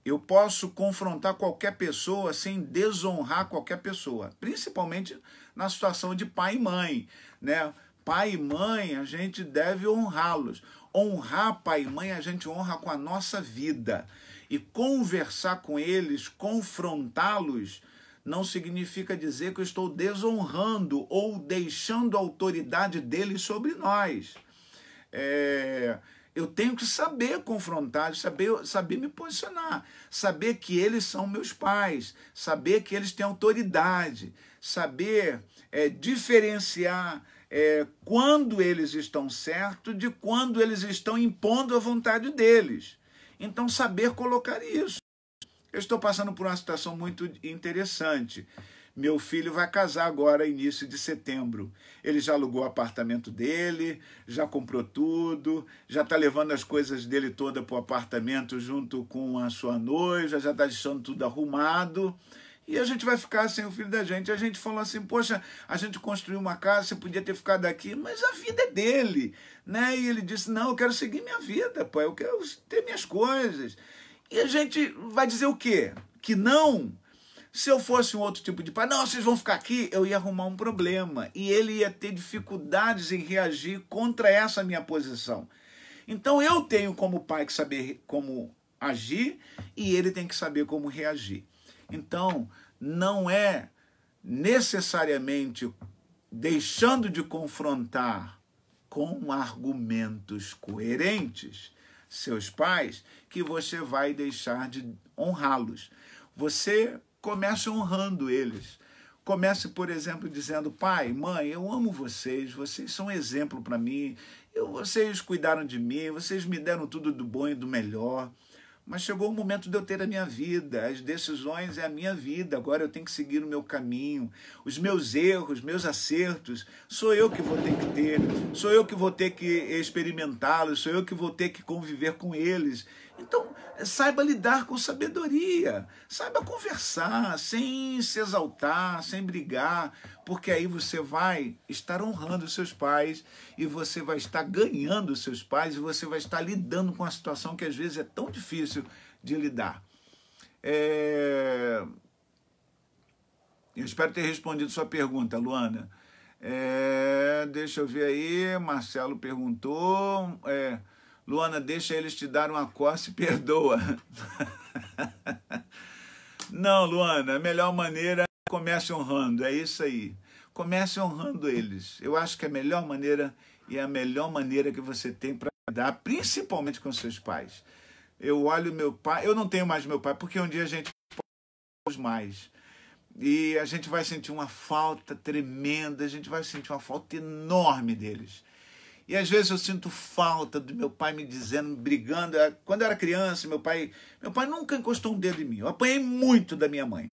Eu posso confrontar qualquer pessoa sem desonrar qualquer pessoa, principalmente na situação de pai e mãe, né? Pai e mãe, a gente deve honrá-los. Honrar pai e mãe, a gente honra com a nossa vida. E conversar com eles, confrontá-los, não significa dizer que eu estou desonrando ou deixando a autoridade deles sobre nós. Eu tenho que saber confrontar, saber me posicionar, saber que eles são meus pais, saber que eles têm autoridade, saber diferenciar quando eles estão certos de quando eles estão impondo a vontade deles. Então, saber colocar isso. Eu estou passando por uma situação muito interessante. Meu filho vai casar agora, início de setembro. Ele já alugou o apartamento dele, já comprou tudo, já está levando as coisas dele toda para o apartamento junto com a sua noiva, já está deixando tudo arrumado. E a gente vai ficar sem o filho da gente. A gente falou assim, poxa, a gente construiu uma casa, você podia ter ficado aqui, mas a vida é dele, né? E ele disse, não, eu quero seguir minha vida, pô, eu quero ter minhas coisas. E a gente vai dizer o quê? Que não? Se eu fosse um outro tipo de pai, não, vocês vão ficar aqui, eu ia arrumar um problema. E ele ia ter dificuldades em reagir contra essa minha posição. Então eu tenho como pai que saber como agir e ele tem que saber como reagir. Então não é necessariamente deixando de confrontar com argumentos coerentes seus pais que você vai deixar de honrá-los. Você comece honrando eles. Comece, por exemplo, dizendo, pai, mãe, eu amo vocês são um exemplo para mim, vocês cuidaram de mim, vocês me deram tudo do bom e do melhor, mas chegou o momento de eu ter a minha vida, as decisões é a minha vida, agora eu tenho que seguir o meu caminho, os meus erros, meus acertos, sou eu que vou ter que ter, sou eu que vou ter que experimentá-los, sou eu que vou ter que conviver com eles. Então, saiba lidar com sabedoria, saiba conversar, sem se exaltar, sem brigar, porque aí você vai estar honrando os seus pais e você vai estar ganhando os seus pais e você vai estar lidando com uma situação que às vezes é tão difícil de lidar. Eu espero ter respondido sua pergunta, Luana. Deixa eu ver aí, Marcelo perguntou... Luana, deixa eles te dar uma coça e perdoa. Não, Luana, a melhor maneira é comece honrando, é isso aí. comece honrando eles. Eu acho que é a melhor maneira e é a melhor maneira que você tem para lidar, principalmente com seus pais. Eu olho meu pai, eu não tenho mais meu pai, porque um dia a gente pode mais. E a gente vai sentir uma falta tremenda, a gente vai sentir uma falta enorme deles. E às vezes eu sinto falta do meu pai me dizendo, me brigando. Quando eu era criança, meu pai nunca encostou um dedo em mim. Eu apanhei muito da minha mãe.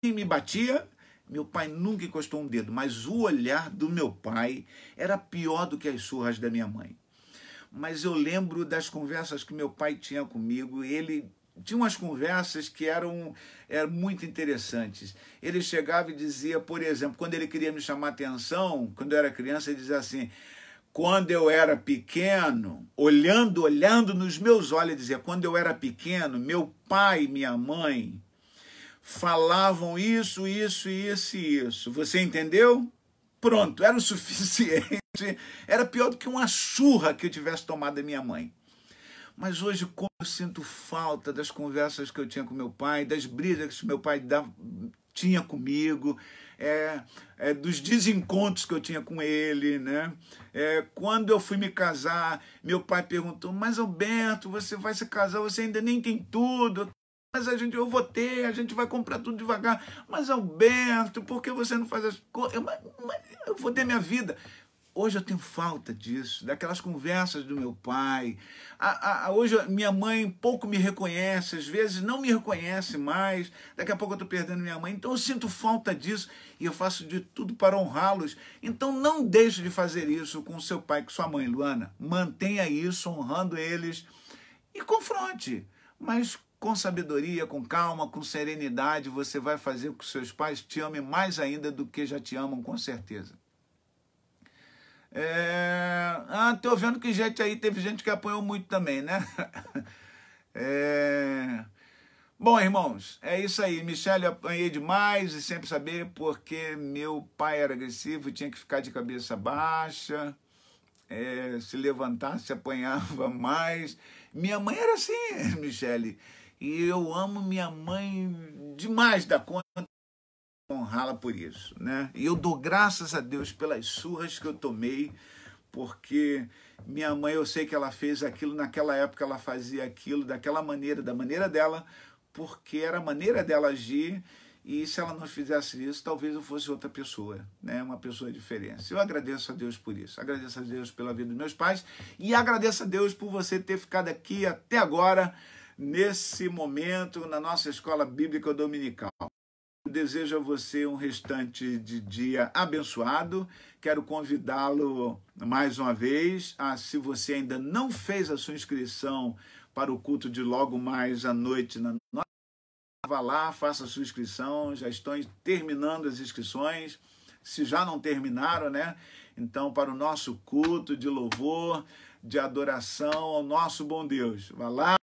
E me batia, meu pai nunca encostou um dedo. Mas o olhar do meu pai era pior do que as surras da minha mãe. Mas eu lembro das conversas que meu pai tinha comigo. Ele tinha umas conversas que eram muito interessantes. Ele chegava e dizia, por exemplo, quando ele queria me chamar a atenção, quando eu era criança, ele dizia assim... Quando eu era pequeno, olhando nos meus olhos, ele dizia, quando eu era pequeno, meu pai e minha mãe falavam isso, isso, isso e isso. Você entendeu? Pronto, era o suficiente. Era pior do que uma surra que eu tivesse tomado da minha mãe. Mas hoje, como eu sinto falta das conversas que eu tinha com meu pai, das brigas que meu pai tinha comigo, dos desencontros que eu tinha com ele, né? Quando eu fui me casar, meu pai perguntou, mas Alberto, você vai se casar, você ainda nem tem tudo, mas eu vou ter, a gente vai comprar tudo devagar. Mas Alberto, por que você não faz as coisas? Eu vou ter minha vida. Hoje eu tenho falta disso, daquelas conversas do meu pai. Hoje minha mãe pouco me reconhece, às vezes não me reconhece mais. Daqui a pouco eu estou perdendo minha mãe. Então eu sinto falta disso e eu faço de tudo para honrá-los. Então não deixe de fazer isso com seu pai e com sua mãe, Luana. Mantenha isso, honrando eles e confronte. Mas com sabedoria, com calma, com serenidade, você vai fazer com que seus pais te amem mais ainda do que já te amam, com certeza. Tô vendo que gente aí, teve gente que apanhou muito também, né? Bom, irmãos, é isso aí. Michele, eu apanhei demais e sempre saber porque meu pai era agressivo, tinha que ficar de cabeça baixa, se levantasse, apanhava mais. Minha mãe era assim, Michele, e eu amo minha mãe demais da conta. Honrá-la por isso, né? E eu dou graças a Deus pelas surras que eu tomei, porque minha mãe, eu sei que ela fez aquilo, naquela época ela fazia aquilo daquela maneira, da maneira dela, porque era a maneira dela agir, e se ela não fizesse isso, talvez eu fosse outra pessoa, né? Uma pessoa diferente. Eu agradeço a Deus por isso, agradeço a Deus pela vida dos meus pais, e agradeço a Deus por você ter ficado aqui até agora, nesse momento, na nossa escola bíblica dominical. Desejo a você um restante de dia abençoado. Quero convidá-lo mais uma vez se você ainda não fez a sua inscrição para o culto de logo mais à noite, vá lá, faça a sua inscrição. Já estão terminando as inscrições, se já não terminaram, né? Então, para o nosso culto de louvor, de adoração ao nosso bom Deus. Vá lá,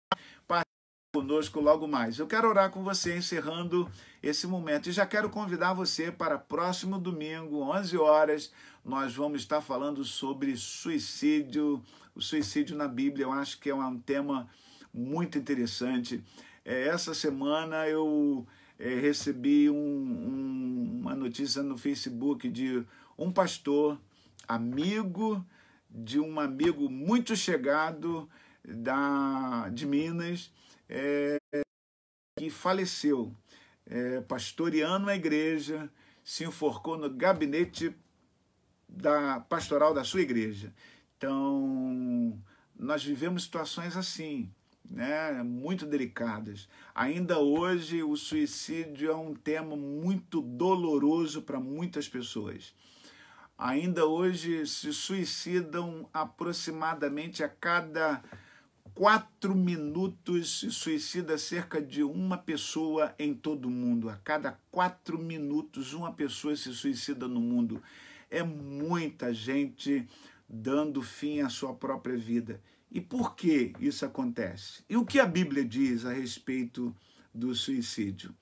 conosco logo mais. Eu quero orar com você, encerrando esse momento. E já quero convidar você para próximo domingo, 11 horas, nós vamos estar falando sobre suicídio. O suicídio na Bíblia, eu acho que é um tema muito interessante. Essa semana eu recebi uma notícia no Facebook de um pastor, amigo de um amigo muito chegado de Minas, que faleceu, pastoreando a igreja, se enforcou no gabinete pastoral da sua igreja. Então, nós vivemos situações assim, né, muito delicadas. Ainda hoje, o suicídio é um tema muito doloroso para muitas pessoas. Ainda hoje se suicidam aproximadamente a cada 4 minutos, se suicida cerca de uma pessoa em todo o mundo. A cada 4 minutos, uma pessoa se suicida no mundo. É muita gente dando fim à sua própria vida. E por que isso acontece? E o que a Bíblia diz a respeito do suicídio?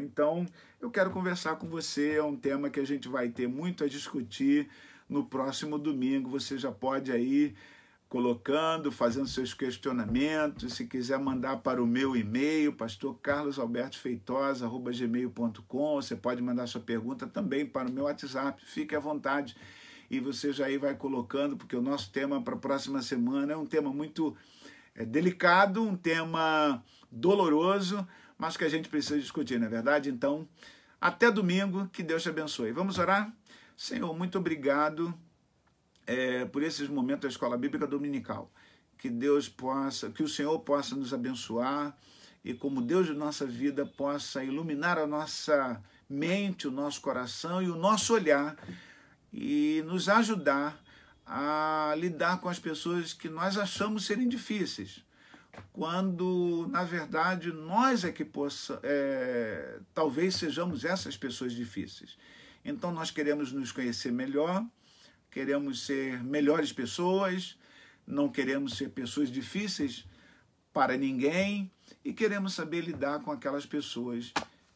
Então, eu quero conversar com você, é um tema que a gente vai ter muito a discutir no próximo domingo. Você já pode aí colocando, fazendo seus questionamentos. Se quiser mandar para o meu e-mail, pastorcarlosalbertofeitosa@gmail.com. Você pode mandar sua pergunta também para o meu WhatsApp. Fique à vontade e você já aí vai colocando, porque o nosso tema para a próxima semana é um tema muito delicado, um tema doloroso, mas que a gente precisa discutir, não é verdade? Então, até domingo, que Deus te abençoe. Vamos orar? Senhor, muito obrigado por esses momentos da Escola Bíblica Dominical. Que o Senhor possa nos abençoar e, como Deus de nossa vida, possa iluminar a nossa mente, o nosso coração e o nosso olhar e nos ajudar a lidar com as pessoas que nós achamos serem difíceis, quando, na verdade, nós é que talvez sejamos essas pessoas difíceis. Então, nós queremos nos conhecer melhor, queremos ser melhores pessoas, não queremos ser pessoas difíceis para ninguém e queremos saber lidar com aquelas pessoas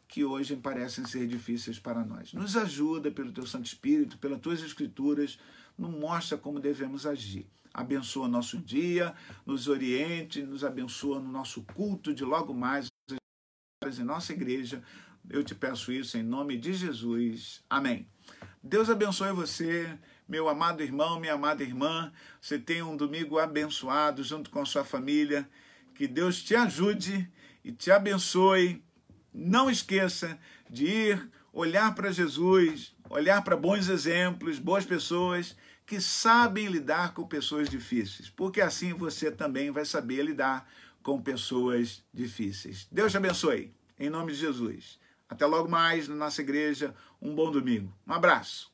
que hoje parecem ser difíceis para nós. Nos ajuda pelo Teu Santo Espírito, pelas Tuas Escrituras, nos mostra como devemos agir. Abençoa nosso dia, nos oriente, nos abençoa no nosso culto de logo mais em nossa igreja. Eu te peço isso em nome de Jesus. Amém. Deus abençoe você, meu amado irmão, minha amada irmã. Você tenha um domingo abençoado junto com a sua família. Que Deus te ajude e te abençoe. Não esqueça de olhar para Jesus, olhar para bons exemplos, boas pessoas que sabem lidar com pessoas difíceis, porque assim você também vai saber lidar com pessoas difíceis. Deus te abençoe, em nome de Jesus. Até logo mais na nossa igreja. Um bom domingo. Um abraço.